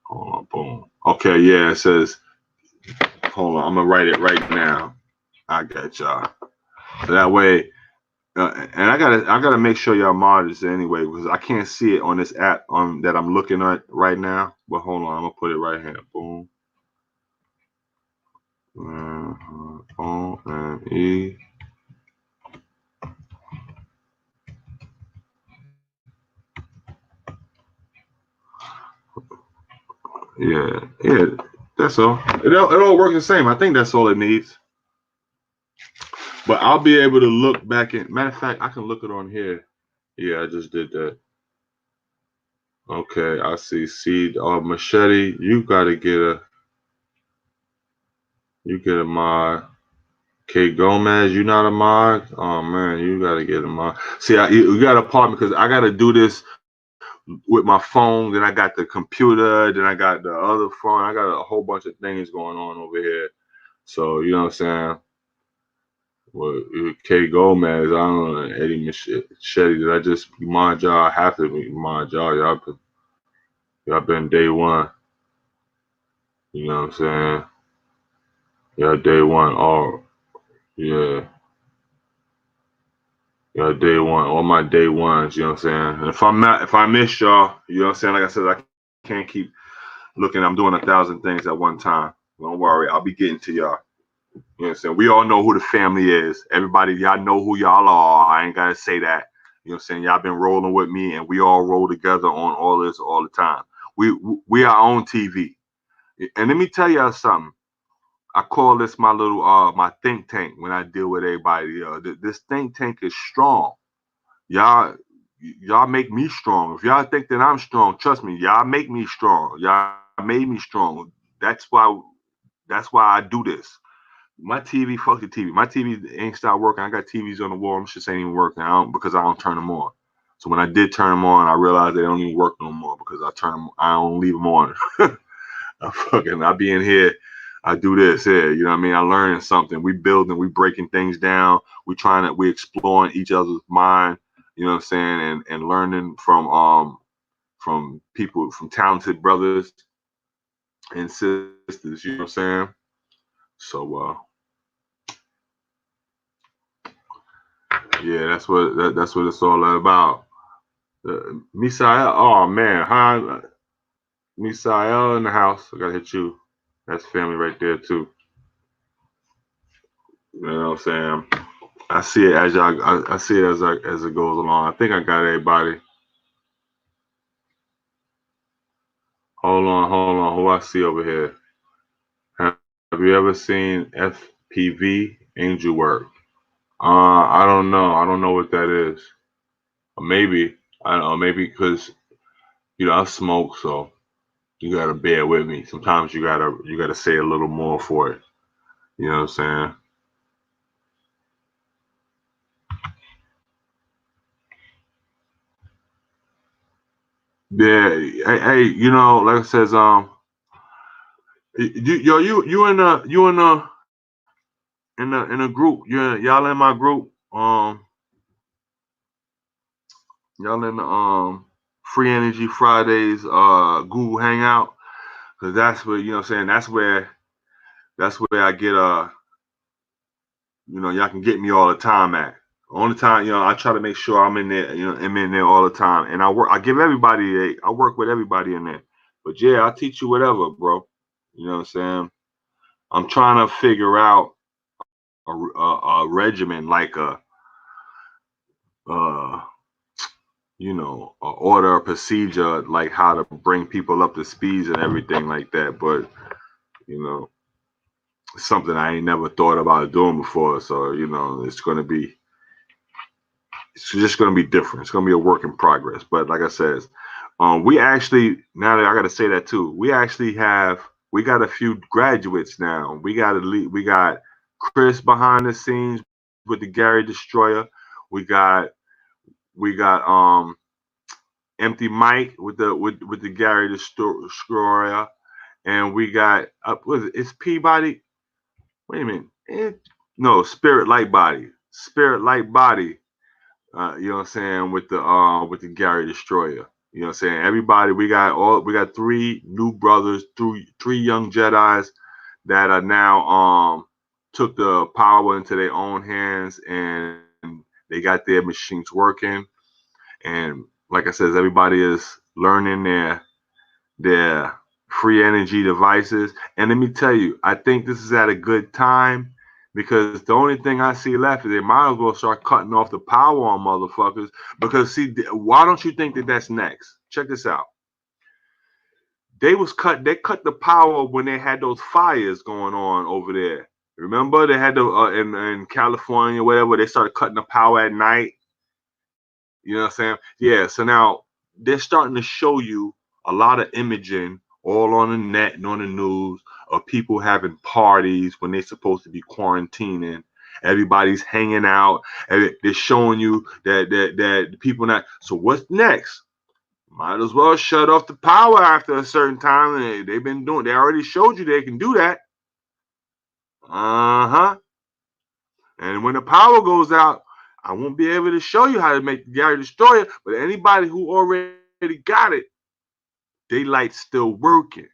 Hold on, boom. Okay, yeah, it says. Hold on, I'm gonna write it right now. I got y'all. So that way, and I gotta make sure y'all monitor this anyway, because I can't see it on this app that I'm looking at right now. But hold on, I'm gonna put it right here. Boom. O-N-E. Yeah. That's all. It all works the same. I think that's all it needs. But I'll be able to look back in. Matter of fact, I can look it on here. Yeah, I just did that. Okay, I see. Seed Machete. You gotta get a mod. K Gomez, you not a mod? Oh man, you gotta get a mod. See, you got a part because I gotta do this with my phone. Then I got the computer. Then I got the other phone. I got a whole bunch of things going on over here. So you know what I'm saying? Well, K Gomez, I don't know, Eddie Machete. Did I just mod y'all? I have to mod y'all. Y'all been day one. You know what I'm saying? Y'all day one. Oh yeah. Day one, all my day ones, you know what I'm saying? And if I miss y'all, you know what I'm saying? Like I said, I can't keep looking. I'm doing 1,000 things at one time. Don't worry, I'll be getting to y'all. You know what I'm saying? We all know who the family is. Everybody, y'all know who y'all are. I ain't gotta say that. You know what I'm saying? Y'all been rolling with me and we all roll together on all this all the time. We are on TV. And let me tell y'all something. I call this my little my think tank when I deal with everybody. This think tank is strong. Y'all y'all make me strong. If y'all think that I'm strong, trust me, y'all make me strong. Y'all made me strong. That's why I do this. My TV, fuck the TV. My TV ain't stopped working. I got TVs on the wall. I'm just ain't even working. Because I don't turn them on. So when I did turn them on, I realized they don't even work no more because I don't leave them on. I be in here. I do this here. You know what I mean? I learning something. We building. We breaking things down. We exploring each other's mind. You know what I'm saying? And learning from people, from talented brothers and sisters. You know what I'm saying? So yeah, that's what it's all about. Misael, oh man, hi, Misael in the house. I gotta hit you. That's family right there too. You know what I'm saying? I see it as I see it as it goes along. I think I got everybody. Hold on. Who I see over here? Have you ever seen FPV Angel Work? I don't know. I don't know what that is. Or maybe I don't know. Maybe because I smoke, so you gotta bear with me. Sometimes you gotta say a little more for it. You know what I'm saying? Yeah. Hey, like I says, you in a group. Y'all in my group. Y'all in the Free Energy Fridays Google Hangout, because that's where what I'm saying, that's where I get y'all can get me all the time at. Only time, I try to make sure I'm in there, I'm in there all the time. And I work with everybody in there. But yeah, I'll teach you whatever, bro. You know what I'm saying? I'm trying to figure out a regimen, like uh a order, a procedure, like how to bring people up to speeds and everything like that. But you know, it's something I ain't never thought about doing before. So it's just gonna be different. It's gonna be a work in progress. But like I said, we actually, now that I got to say that too, we got a few graduates now. We got Chris behind the scenes with the Gary Destroyer. We got Empty Mike with the Gary Destroyer, and we got it's Peabody. Wait a minute, no, Spirit Light Body. Spirit Light Body. You know what I'm saying, with the Gary Destroyer. You know what I'm saying? Everybody, we got three new brothers, three young Jedis that are now took the power into their own hands, and they got their machines working. And like I said, everybody is learning their free energy devices. And let me tell you, I think this is at a good time, because the only thing I see left is they might as well start cutting off the power on motherfuckers. Because see, why don't you think that that's next? Check this out. They cut the power when they had those fires going on over there. Remember, they had the in California, whatever. They started cutting the power at night. You know what I'm saying? Yeah. So now they're starting to show you a lot of imaging all on the net and on the news of people having parties when they're supposed to be quarantining. Everybody's hanging out, and they're showing you that people not. So what's next? Might as well shut off the power after a certain time. They've been doing. They already showed you they can do that. Uh-huh. And when the power goes out, I won't be able to show you how to make the Gary Destroyer. But anybody who already got it, daylight's still working.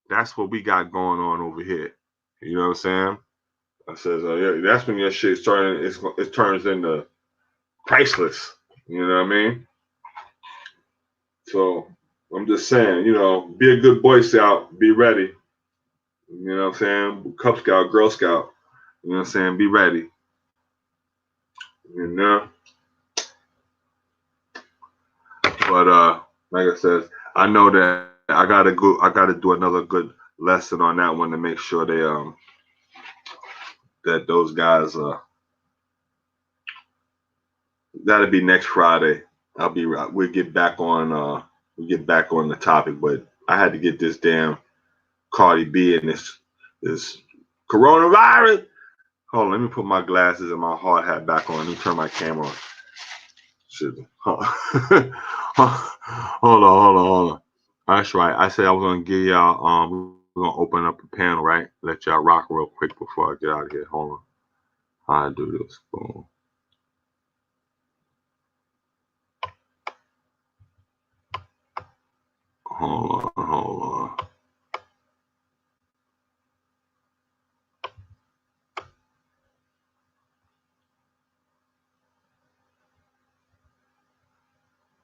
That's what we got going on over here. You know what I'm saying? I says, yeah, that's when your shit's turning. It turns into priceless. You know what I mean? So I'm just saying, be a good Boy Scout. Be ready. You know what I'm saying? Cub Scout, Girl Scout. You know what I'm saying? Be ready. You know. But like I said, I know that I gotta go. I gotta do another good lesson on that one to make sure they that those guys that'll be next Friday. We'll get back on the topic, but I had to get this damn Cardi B and this coronavirus. Hold on, let me put my glasses and my hard hat back on. Let me turn my camera on. Shit. Hold on. That's right. I said I was gonna give y'all we're gonna open up a panel, right? Let y'all rock real quick before I get out of here. Hold on. How I do this. Boom. Hold on.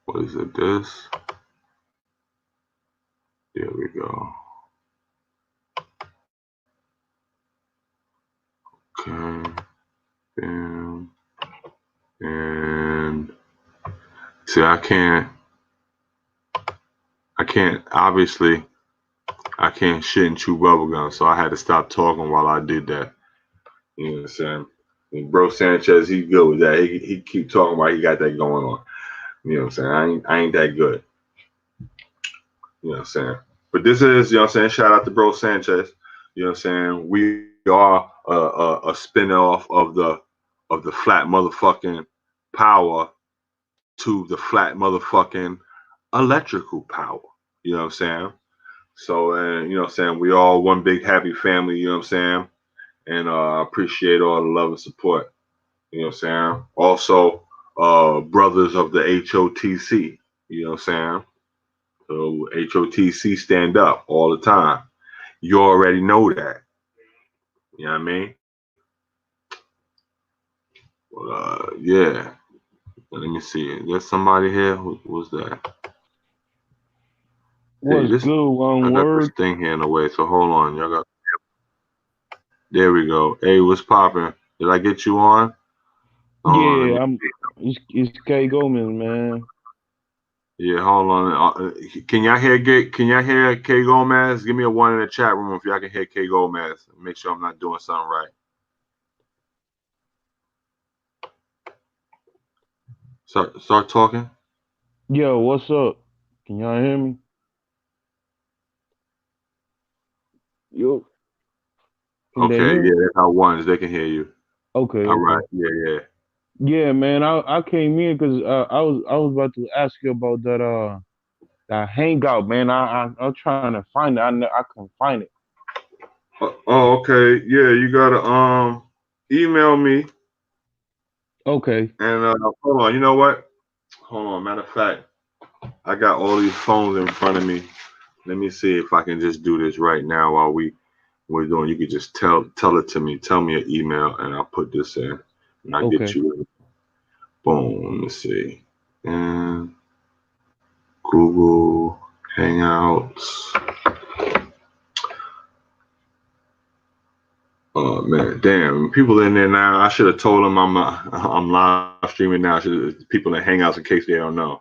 What is it? This? There we go. Okay. Bam. And see, I obviously I can't shit and chew bubblegum, so I had to stop talking while I did that. You know what I'm saying? And Bro Sanchez, he's good with that. He keep talking while he got that going on. You know what I'm saying? I ain't that good. You know what I'm saying? But this is, you know what I'm saying? Shout out to Bro Sanchez. You know what I'm saying? We are a spin-off of the flat motherfucking power to the flat motherfucking electrical power. You know what I'm saying? So, and you know what I'm saying? We all one big happy family, you know what I'm saying? And I appreciate all the love and support. You know what I'm saying? Also, brothers of the HOTC, you know what I'm saying? So HOTC stand up all the time. You already know that. You know what I mean? But yeah. Let me see. There's somebody here. Who was that? Hey, What's good, one I got this word? thing here in the way, so hold on. Y'all got. There we go. Hey, what's popping? Did I get you on? Hold on. Let me. Yeah, it's K Gomez, man. Yeah, hold on. Can y'all hear? Can y'all hear K Gomez? Give me a one in the chat room if y'all can hear K Gomez. Make sure I'm not doing something right. Start talking. Yo, what's up? Can y'all hear me? Yo, can they Okay, hear yeah, me? that's how ones they can hear you. Okay, All right. okay. Yeah. Yeah, man. I came in because I was about to ask you about that hangout, man. I'm trying to find it. I couldn't find it. Okay. Yeah, you gotta email me Okay, and hold on. You know what? Hold on. Matter of fact, I got all these phones in front of me. Let me see if I can just do this right now while we're doing. You could just tell it to me. Tell me an email, and I'll put this in, and I'll get okay. you. Boom. Let me see. And Google Hangouts. Oh man, damn! People in there now. I should have told them I'm live streaming now. People in Hangouts in case they don't know.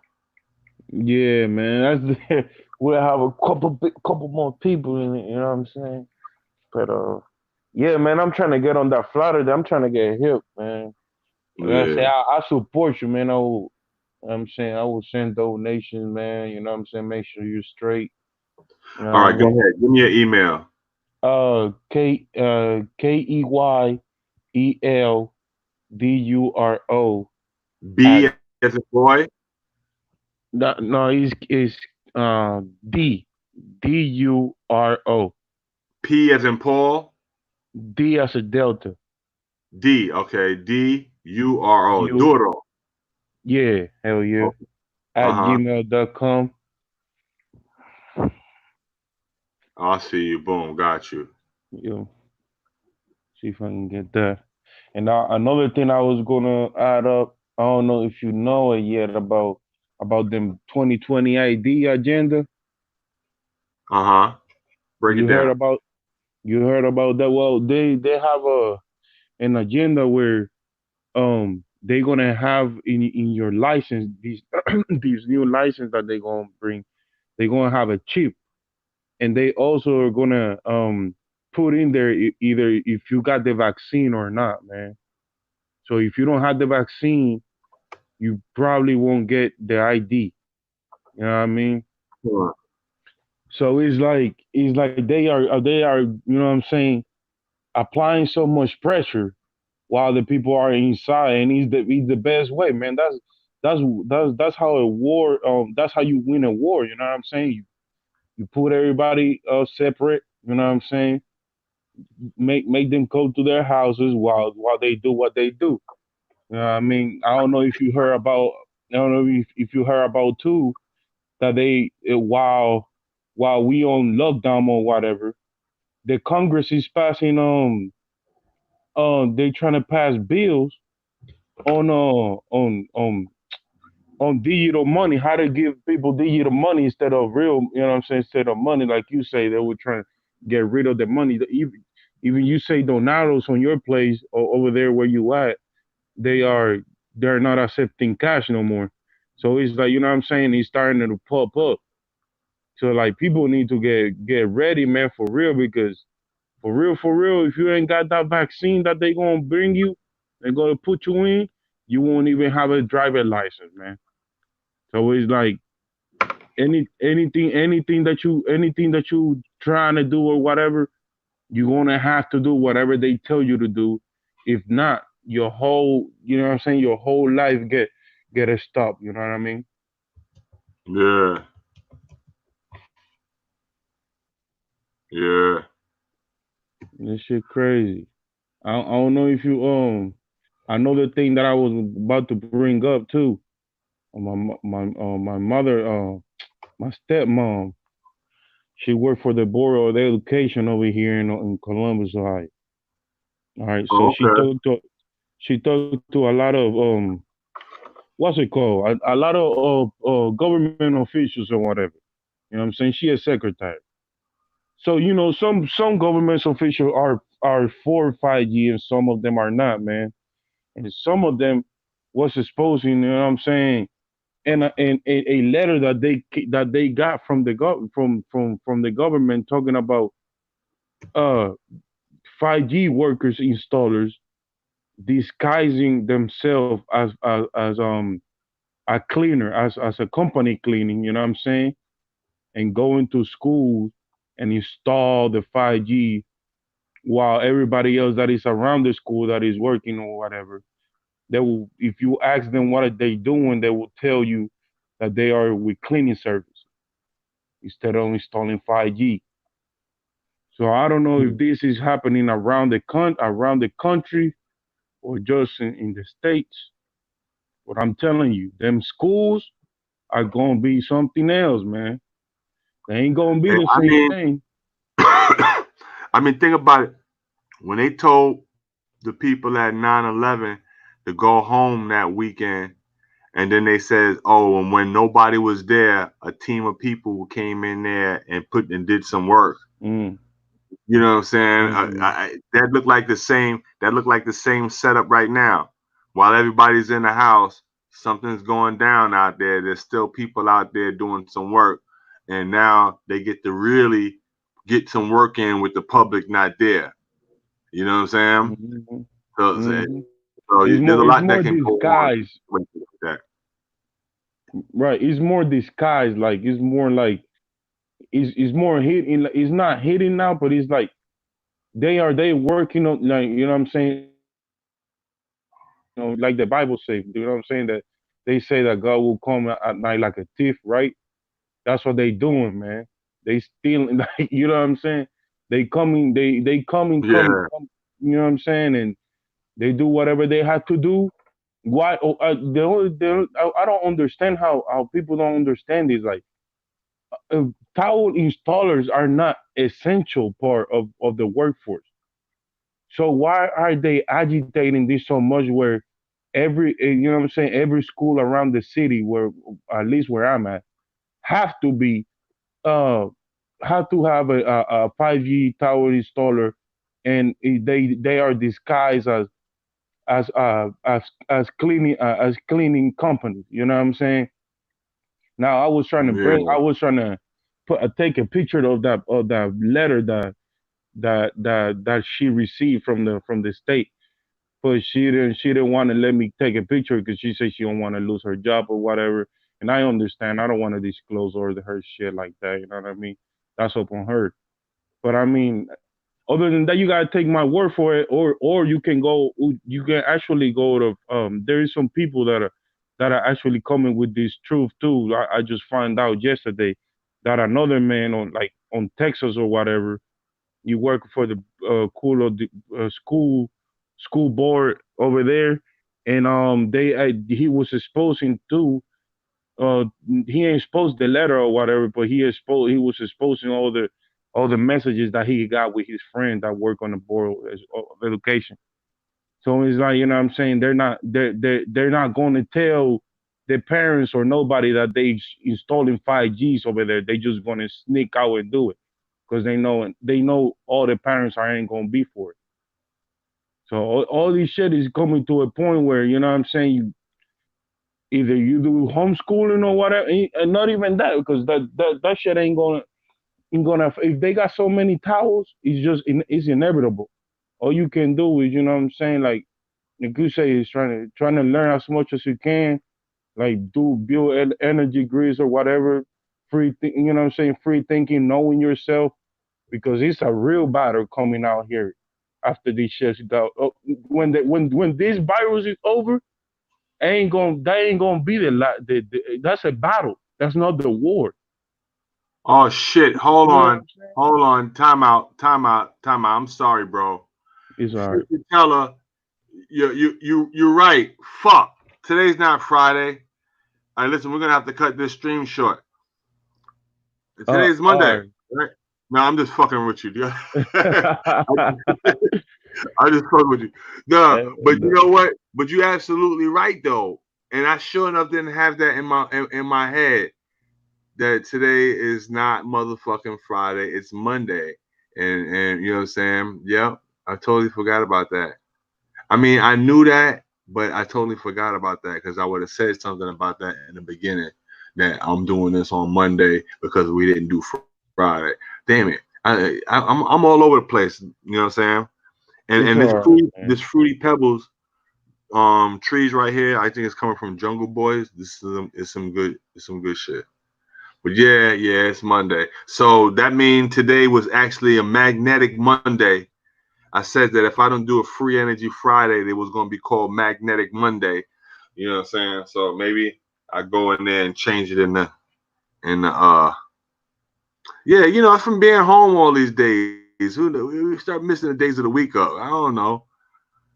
Yeah, man. That's we'll have a couple more people in it. You know what I'm saying? But yeah, man. I'm trying to get on that flight. I'm trying to get hip, man. Like I say, Yeah. I support you, man. I'm saying I will send donations, man. You know what I'm saying? Make sure you're straight. You know what All I right, go mean? ahead. Give me your email. KEYELDURO B at as a boy. no, is DURO. P as in Paul. D as a Delta. D. Okay. DURO. U Duro. Yeah, hell yeah. Oh, At uh-huh. gmail.com. I see you. Boom. Got you. You know, see if I can get that. And now another thing I was gonna add up, I don't know if you know it yet about them 2020 ID agenda. Uh-huh. Break it You heard down. about you heard about that? Well, they have an agenda where they're gonna have in your license these these new license that they're gonna bring. They're gonna have a chip, and they also are gonna put in there either if you got the vaccine or not, man. So if you don't have the vaccine, you probably won't get the ID. You know what I mean? Huh. So it's like they are you know what I'm saying, applying so much pressure while the people are inside, and it's the best way, man. That's that's how a war that's how you win a war. You know what I'm saying? You put everybody separate. You know what I'm saying? Make them go to their houses while they do what they do. You know what I mean? I don't know if you heard about. I don't know if you heard about too that they while we on lockdown or whatever, the Congress is passing they trying to pass bills on on digital money, how to give people digital money instead of real, you know what I'm saying, instead of money like you say they were trying to get rid of the money. Even you say Donados on your place or over there where you at, they are they're not accepting cash no more. So it's like, you know what I'm saying, it's starting to pop up. So like people need to get ready, man, for real, because for real, if you ain't got that vaccine that they gonna bring you, they're gonna put you in, you won't even have a driver license, man. So it's like anything that you trying to do or whatever, you're gonna have to do whatever they tell you to do. If not, your whole, you know what I'm saying, your whole life get a stop. You know what I mean? Yeah. Yeah. This shit crazy. I don't know if you another thing that I was about to bring up too. My mother my stepmom, she worked for the Bureau of Education over here in Columbus, Ohio. All right, so Oh, okay. she talked to a lot of what's it called? A lot of government officials or whatever. You know what I'm saying? She a secretary. So you know, some government officials are for 5G and some of them are not, man. And some of them was exposing, you know what I'm saying, and a letter that they got from the from the government talking about uh 5G workers installers disguising themselves as a cleaner, as a company cleaning, you know what I'm saying, and going to schools and install the 5G while everybody else that is around the school that is working or whatever, they will, if you ask them what are they doing, they will tell you that they are with cleaning service instead of installing 5G. So I don't know if this is happening around the country or just in the states. But I'm telling you, them schools are gonna be something else, man. They ain't gonna be And the I same mean, thing. I mean, think about it. When they told the people at 9/11 to go home that weekend, and then they said, "Oh, and when nobody was there, a team of people came in there and put and did some work." Mm, You know what I'm saying? mm, That looked like the same. That looked like the same setup right now. While everybody's in the house, something's going down out there. There's still people out there doing some work, and now they get to really get some work in with the public not there. You know what I'm saying? mm, So, mm. so there's a It's lot that more can go on disguise. with that. right. It's more disguised. Like it's more like it's more hidden. It's not hidden now, but it's like they working on, like, you know what I'm saying. Like the Bible say, you know what I'm saying, that they say that God will come at night like a thief, right? That's what they doing, man. They stealing, like, you know what I'm saying. They coming, they coming, come, Yeah, come, you know what I'm saying, and they do whatever they have to do. Why? Oh, I don't understand how people don't understand this. Like, uh, towel installers are not essential part of the workforce. So why are they agitating this so much? Where you know what I'm saying, every school around the city, where at least where I'm at, have to be uh have to have a 5G tower installer, and they are disguised as cleaning companies. You know what I'm saying? Now yeah. I was trying to take a picture of that letter that she received from the state, but she didn't want to let me take a picture because she said she don't want to lose her job or whatever. And I understand. I don't want to disclose or her shit like that. You know what I mean? That's up on her. But I mean, other than that, you gotta take my word for it, or you can go. You can actually go to. There is some people that are actually coming with this truth too. I just found out yesterday that another man on Texas or whatever, you work for the cool of the school board over there, and he was exposing to uh he ain't exposed the letter or whatever, but he was exposing all the messages that he got with his friend that work on the board of education. So it's like, you know what I'm saying, they're not going to tell their parents or nobody that they installing 5Gs over there. They just going to sneak out and do it because they know all the parents are ain't going to be for it. So all this shit is coming to a point where, you know what I'm saying, either you do homeschooling or whatever, and not even that, because that shit ain't gonna. If they got so many towels, it's inevitable. All you can do is, you know what I'm saying, like you say, is trying to learn as much as you can, like do build energy grids or whatever, you know what I'm saying, free thinking, knowing yourself, because it's a real battle coming out here after these shits go. When this virus is over, that ain't gonna be that's a battle. That's not the war. Oh shit! You know what I'm saying? Hold on. Time out, time out, time out. I'm sorry, bro. It's all right. Freaking Teller, you're right. Fuck. Today's not Friday. All right, listen, we're gonna have to cut this stream short. Today's All Monday, right. right? No, I'm just fucking with you. I just fuck with you. No, but you know what? But you absolutely right though. And I sure enough didn't have that in my head that today is not motherfucking Friday. It's Monday. And you know what I'm saying? Yep. I totally forgot about that. I mean, I knew that, but I totally forgot about that because I would have said something about that in the beginning, that I'm doing this on Monday because we didn't do Friday. Damn it. I'm all over the place. You know what I'm saying? It's And all right, this man. fruity pebbles trees right here, I think it's coming from Jungle Boys. This is some good shit. But yeah, it's Monday. So that means today was actually a magnetic Monday. I said that if I don't do a free energy Friday, it was gonna be called Magnetic Monday. You know what I'm saying? So maybe I go in there and change it in the yeah, you know, from being home all these days. Who know, we start missing the days of the week up. I don't know.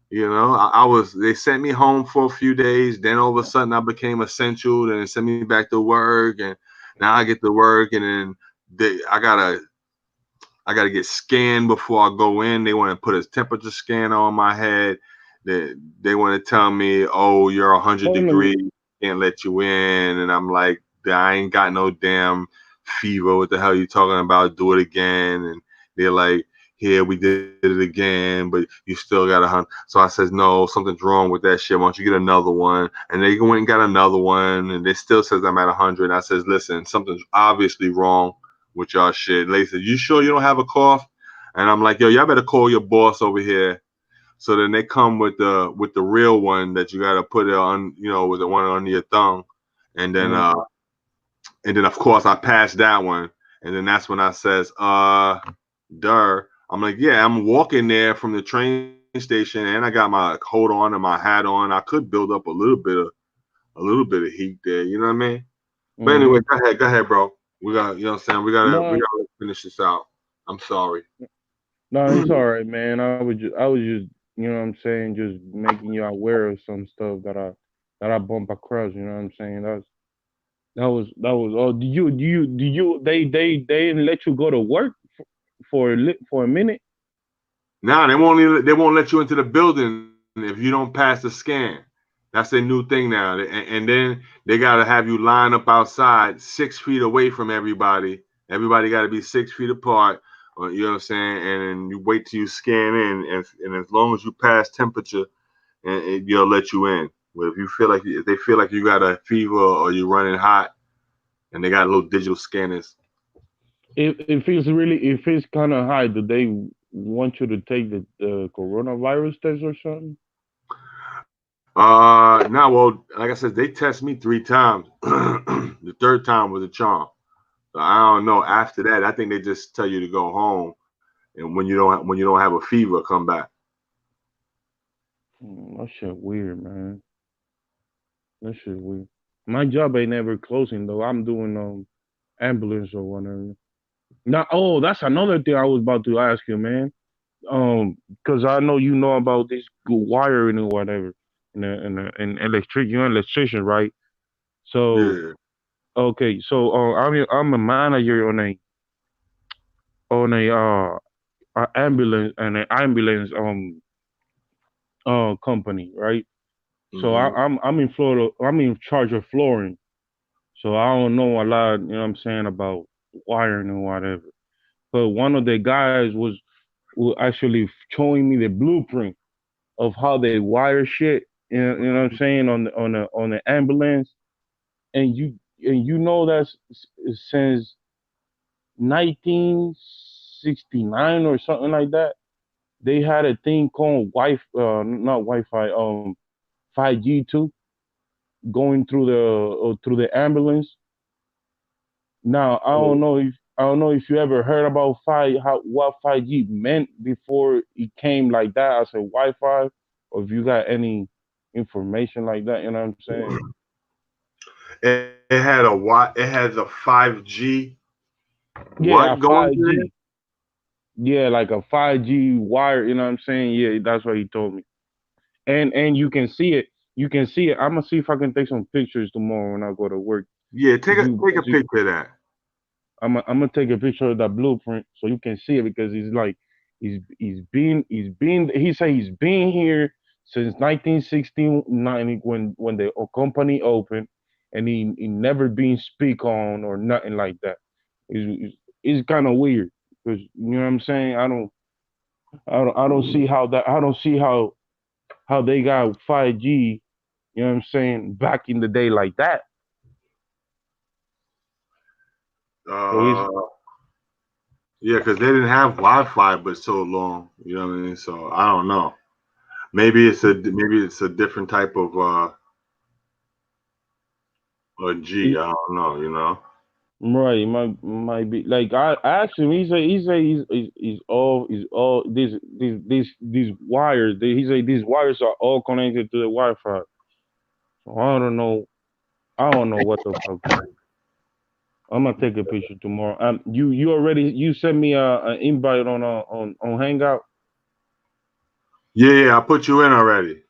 You know, they sent me home for a few days. Then all of a sudden I became essential. Then they sent me back to work. And now I get to work. And then I gotta get scanned before I go in. They want to put a temperature scanner on my head. They want to tell me, oh, you're 100 Finally, degrees, can't let you in. And I'm like, I ain't got no damn fever. What the hell are you talking about? Do it again. And they're like, here, we did it again, but you still got 100. So I says, no, something's wrong with that shit. Why don't you get another one? And they went and got another one, and they still says I'm at 100. And I says, listen, something's obviously wrong with y'all shit. Lady said, you sure you don't have a cough? And I'm like, yo, y'all better call your boss over here. So then they come with the real one that you gotta put it on, you know, with the one under your thumb. And then Mm. of course I passed that one. And then that's when I says, I'm like, yeah, I'm walking there from the train station and I got my coat on and my hat on. I could build up a little bit of heat there, you know what I mean? But anyway, Mm-hmm. go ahead, bro. We got, you know what I'm saying? We No, gotta finish this out. I'm sorry. no, it's all right, man. I was just, you know what I'm saying, just making you aware of some stuff that I bump across. You know what I'm saying? That was all. Do you? They didn't let you go to work for a minute. Now they won't let you into the building if you don't pass the scan. That's a new thing now. And then they gotta have you line up outside 6 feet away from everybody. Everybody gotta be 6 feet apart. You know what I'm saying? And then you wait till you scan in, and as long as you pass temperature, and they'll let you in. But if they feel like you got a fever or you're running hot, and they got little digital scanners. If it's kind of high, do they want you to take the coronavirus test or something? Now, well, like I said, they test me 3 times. The third time was a charm. So I don't know. After that, I think they just tell you to go home, and when you don't have a fever, come back. That shit weird, man. That shit weird. My job ain't never closing though. I'm doing ambulance or whatever. Now, oh, that's another thing I was about to ask you, man. Because I know you know about this wiring or whatever, and electric. You're an electrician, right? So Yeah. okay, so I'm a manager on a ambulance and an ambulance company, right? So Hmm. I'm in Florida. I'm in charge of flooring. So I don't know a lot, you know what I'm saying, about wiring and whatever. But one of the guys was actually showing me the blueprint of how they wire shit. You know what I'm saying, on the ambulance, and you know that's since 1969 or something like that. They had a thing called not Wi-Fi, 5G too, going through the ambulance. Now I don't know if you ever heard about what 5G meant before it came like that as a Wi-Fi, or if you got any information like that. You know what I'm saying? It has a 5G Yeah, a what going through 5G. Yeah, like a 5G wire. You know what I'm saying? Yeah, that's what he told me. And you can see it. You can see it. I'm gonna see if I can take some pictures tomorrow when I go to work. there? Yeah, If you, take a cause you, picture of that. I'm gonna take a picture of that blueprint so you can see it because he's like he said he's been here since 1969 when the company opened, and he never been speak on or nothing like that. It's kind of weird because you know what I'm saying. I don't see how that I don't see how they got 5G. You know what I'm saying, back in the day like that. So it's Uh, yeah, because they didn't have Wi-Fi but so long. You know what I mean? So I don't know. Maybe it's a different type of a G. I don't know. You know. Right, it might be like I asked him. He say he's all these wires. He say these wires are all connected to the Wi-Fi. So I don't know what the fuck. I'm gonna take a picture tomorrow. You already you sent me an invite on Hangout. Yeah, yeah. I put you in already.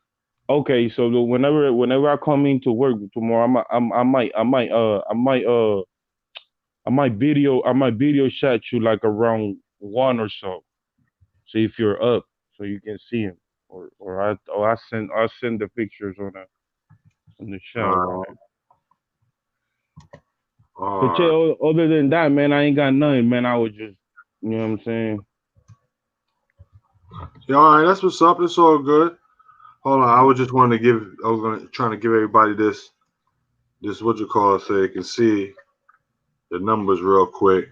Okay, so whenever I come into work tomorrow, I might video chat you like around one or so. See if you're up, so you can see him, I send the pictures on the chat, Uh, whatever. But yeah, uh, other than that, man, I ain't got nothing, man. I was just, you know what I'm saying. yeah, all right. That's what's up. It's all good. Hold on. I was gonna trying to give everybody this what you call it so they can see the numbers real quick.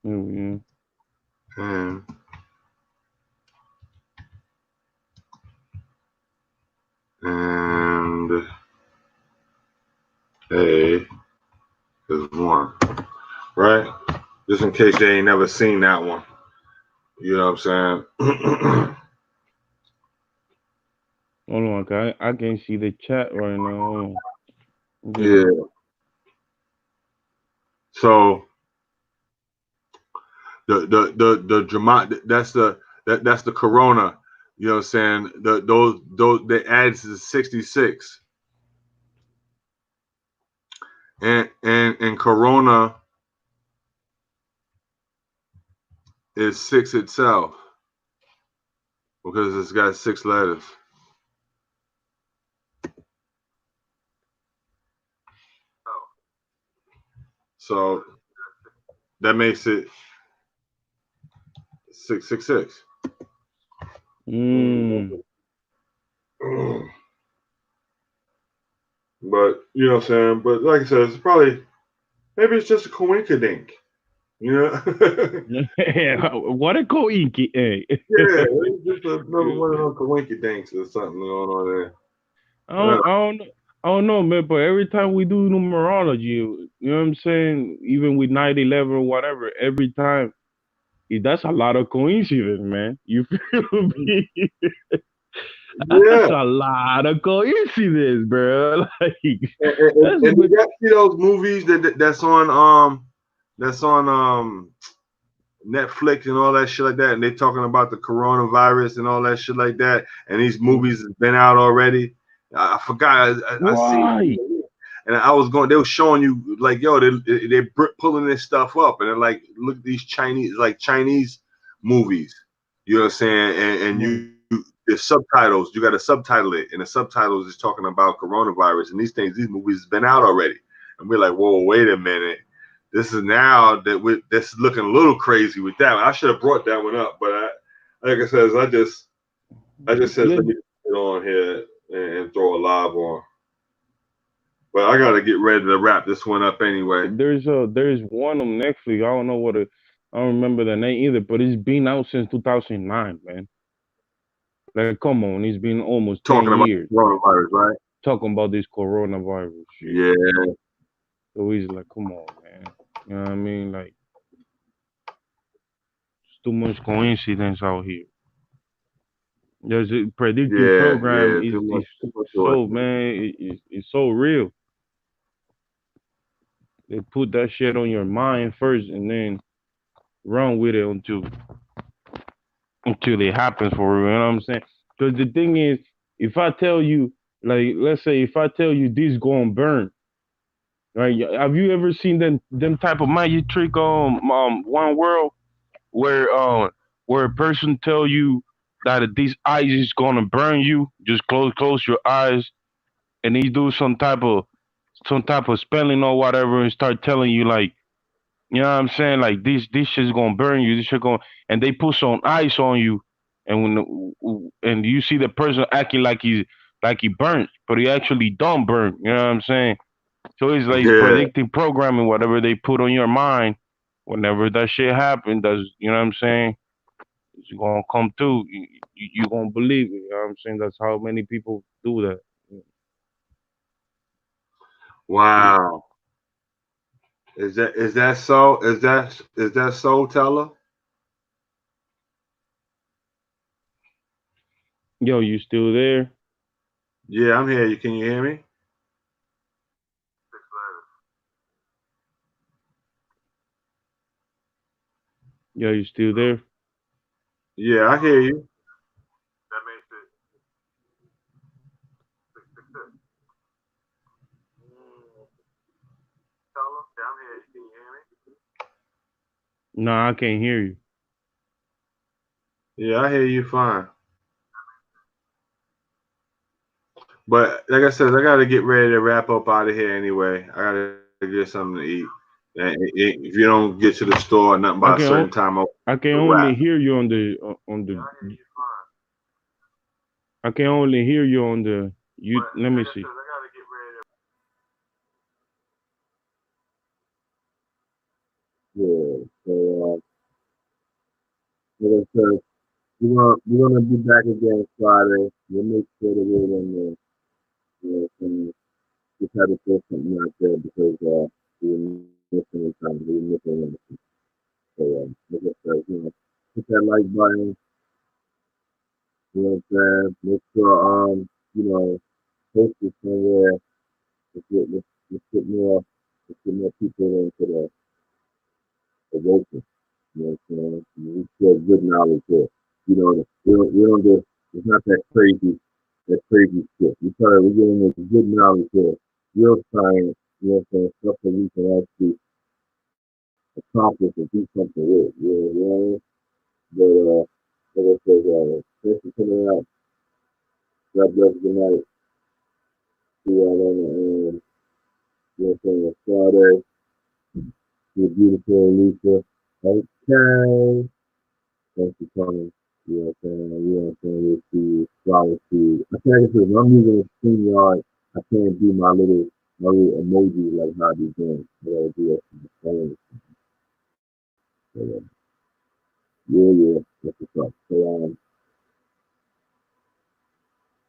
Yeah, And and A is 1, right? Just in case they ain't never seen that one. You know what I'm saying? Hold on, I can see the chat right now. Yeah. So the drama, that's the corona. You know what I'm saying? Those they add to 66. And corona is 6 itself because it's got 6 letters. So that makes it 666. But you know what I'm saying? But like I said, it's probably maybe it's just a coinkydink. You know? What a coinky, eh? Yeah, it's just another one of those coinkydinks or something going on there. I don't know, man. But every time we do numerology, you know what I'm saying? Even with 9/11 or whatever, every time that's a lot of coincidence, man. You feel me? That's Yeah. a lot of coincidence, bro. Like And you got to see those movies that's on Netflix and all that shit like that, and they talking about the coronavirus and all that shit like that, and these movies has been out already. I forgot. I see. And I was going. They were showing you like, yo, they're pulling this stuff up, and they're like, look at these Chinese movies. You know what I'm saying? And the subtitles, you got to subtitle it, and the subtitles is talking about coronavirus and these movies has been out already, and we're like, whoa, wait a minute. This is now that this is looking a little crazy with that one. I should have brought that one up, but like I said, I just said let me get on here and throw a live on. But I gotta get ready to wrap this one up anyway. There's one on Netflix. I don't know I don't remember the name either, but it's been out since 2009, man. Like, come on, it's been almost 10 years. Coronavirus, right? Talking about this coronavirus shit. Yeah. So he's like, come on, man. You know what I mean? Like, it's too much coincidence out here. There's a predictive program is so, man, it's so real. They put that shit on your mind first and then run with it until it happens for real. You know what I'm saying? Because the thing is, if I tell you, like, let's say, if I tell you this gonna burn, right? Have you ever seen them type of magic trick on One World where a person tell you that this ice is gonna burn you? Just close your eyes, and he do some type of spelling or whatever, and start telling you like, you know what I'm saying? Like this shit's gonna burn you. This shit gonna, and they put some ice on you, and and you see the person acting like he burnt, but he actually don't burn. You know what I'm saying? So it's like predictive programming, whatever they put on your mind, whenever that shit happens, you know what I'm saying? It's gonna come through. You gonna believe it. You know what I'm saying? That's how many people do that. Wow. Is that so? Is that so, Teller? Yo, you still there? Yeah, I'm here. Can you hear me? Yo, you still there? Yeah, I hear you. That makes it 666. Teller, yeah, I'm here. Can you hear me? No, I can't hear you. Yeah, I hear you fine. But like I said, I gotta get ready to wrap up out of here anyway. I gotta get something to eat. And if you don't get to the store nothing by a certain time, I can only hear you on the. I can only hear you on the. Let me see. Yeah. So like I said, we're gonna be back again Friday. We'll make sure that we're in there. You know, just had to throw something out there because we were missing the time. We were missing anything. So, like I said, hit that like button. You know what I'm saying? Make sure, post it somewhere. Let's get more people into the voting. You know what I'm saying? We share good knowledge here. We don't just, it's not that crazy shit. We're getting into good knowledge here. Real science, you know what I'm saying? Stuff that we can actually accomplish and do something with. You know what I mean? But, like I said, thanks for coming out. God bless, good night. See y'all on you know what I'm saying, Friday. You're beautiful, Lisa. Okay. Thanks for coming. You know what I'm saying? You know what I'm saying? We'll see you. Flowers to you. I can't get this. I'm using a StreamYard. I can't do my little emoji like how I be doing. I gotta do that from the phone. So, yeah. That's what's up. So,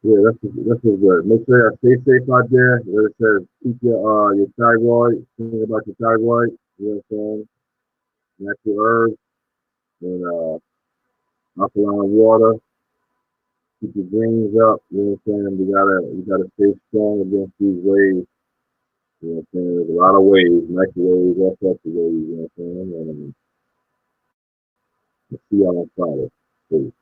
yeah, that's what's good. Make sure you stay safe out there. Like I said, keep your thyroid. Think about your thyroid. You know what I'm saying? Natural herbs and alkaline water. Keep your greens up. You know what I'm saying? We gotta stay strong against these waves. You know what I'm saying? There's a lot of waves, microwaves, all sorts of waves. You know what I'm saying? And see y'all on Friday. Peace.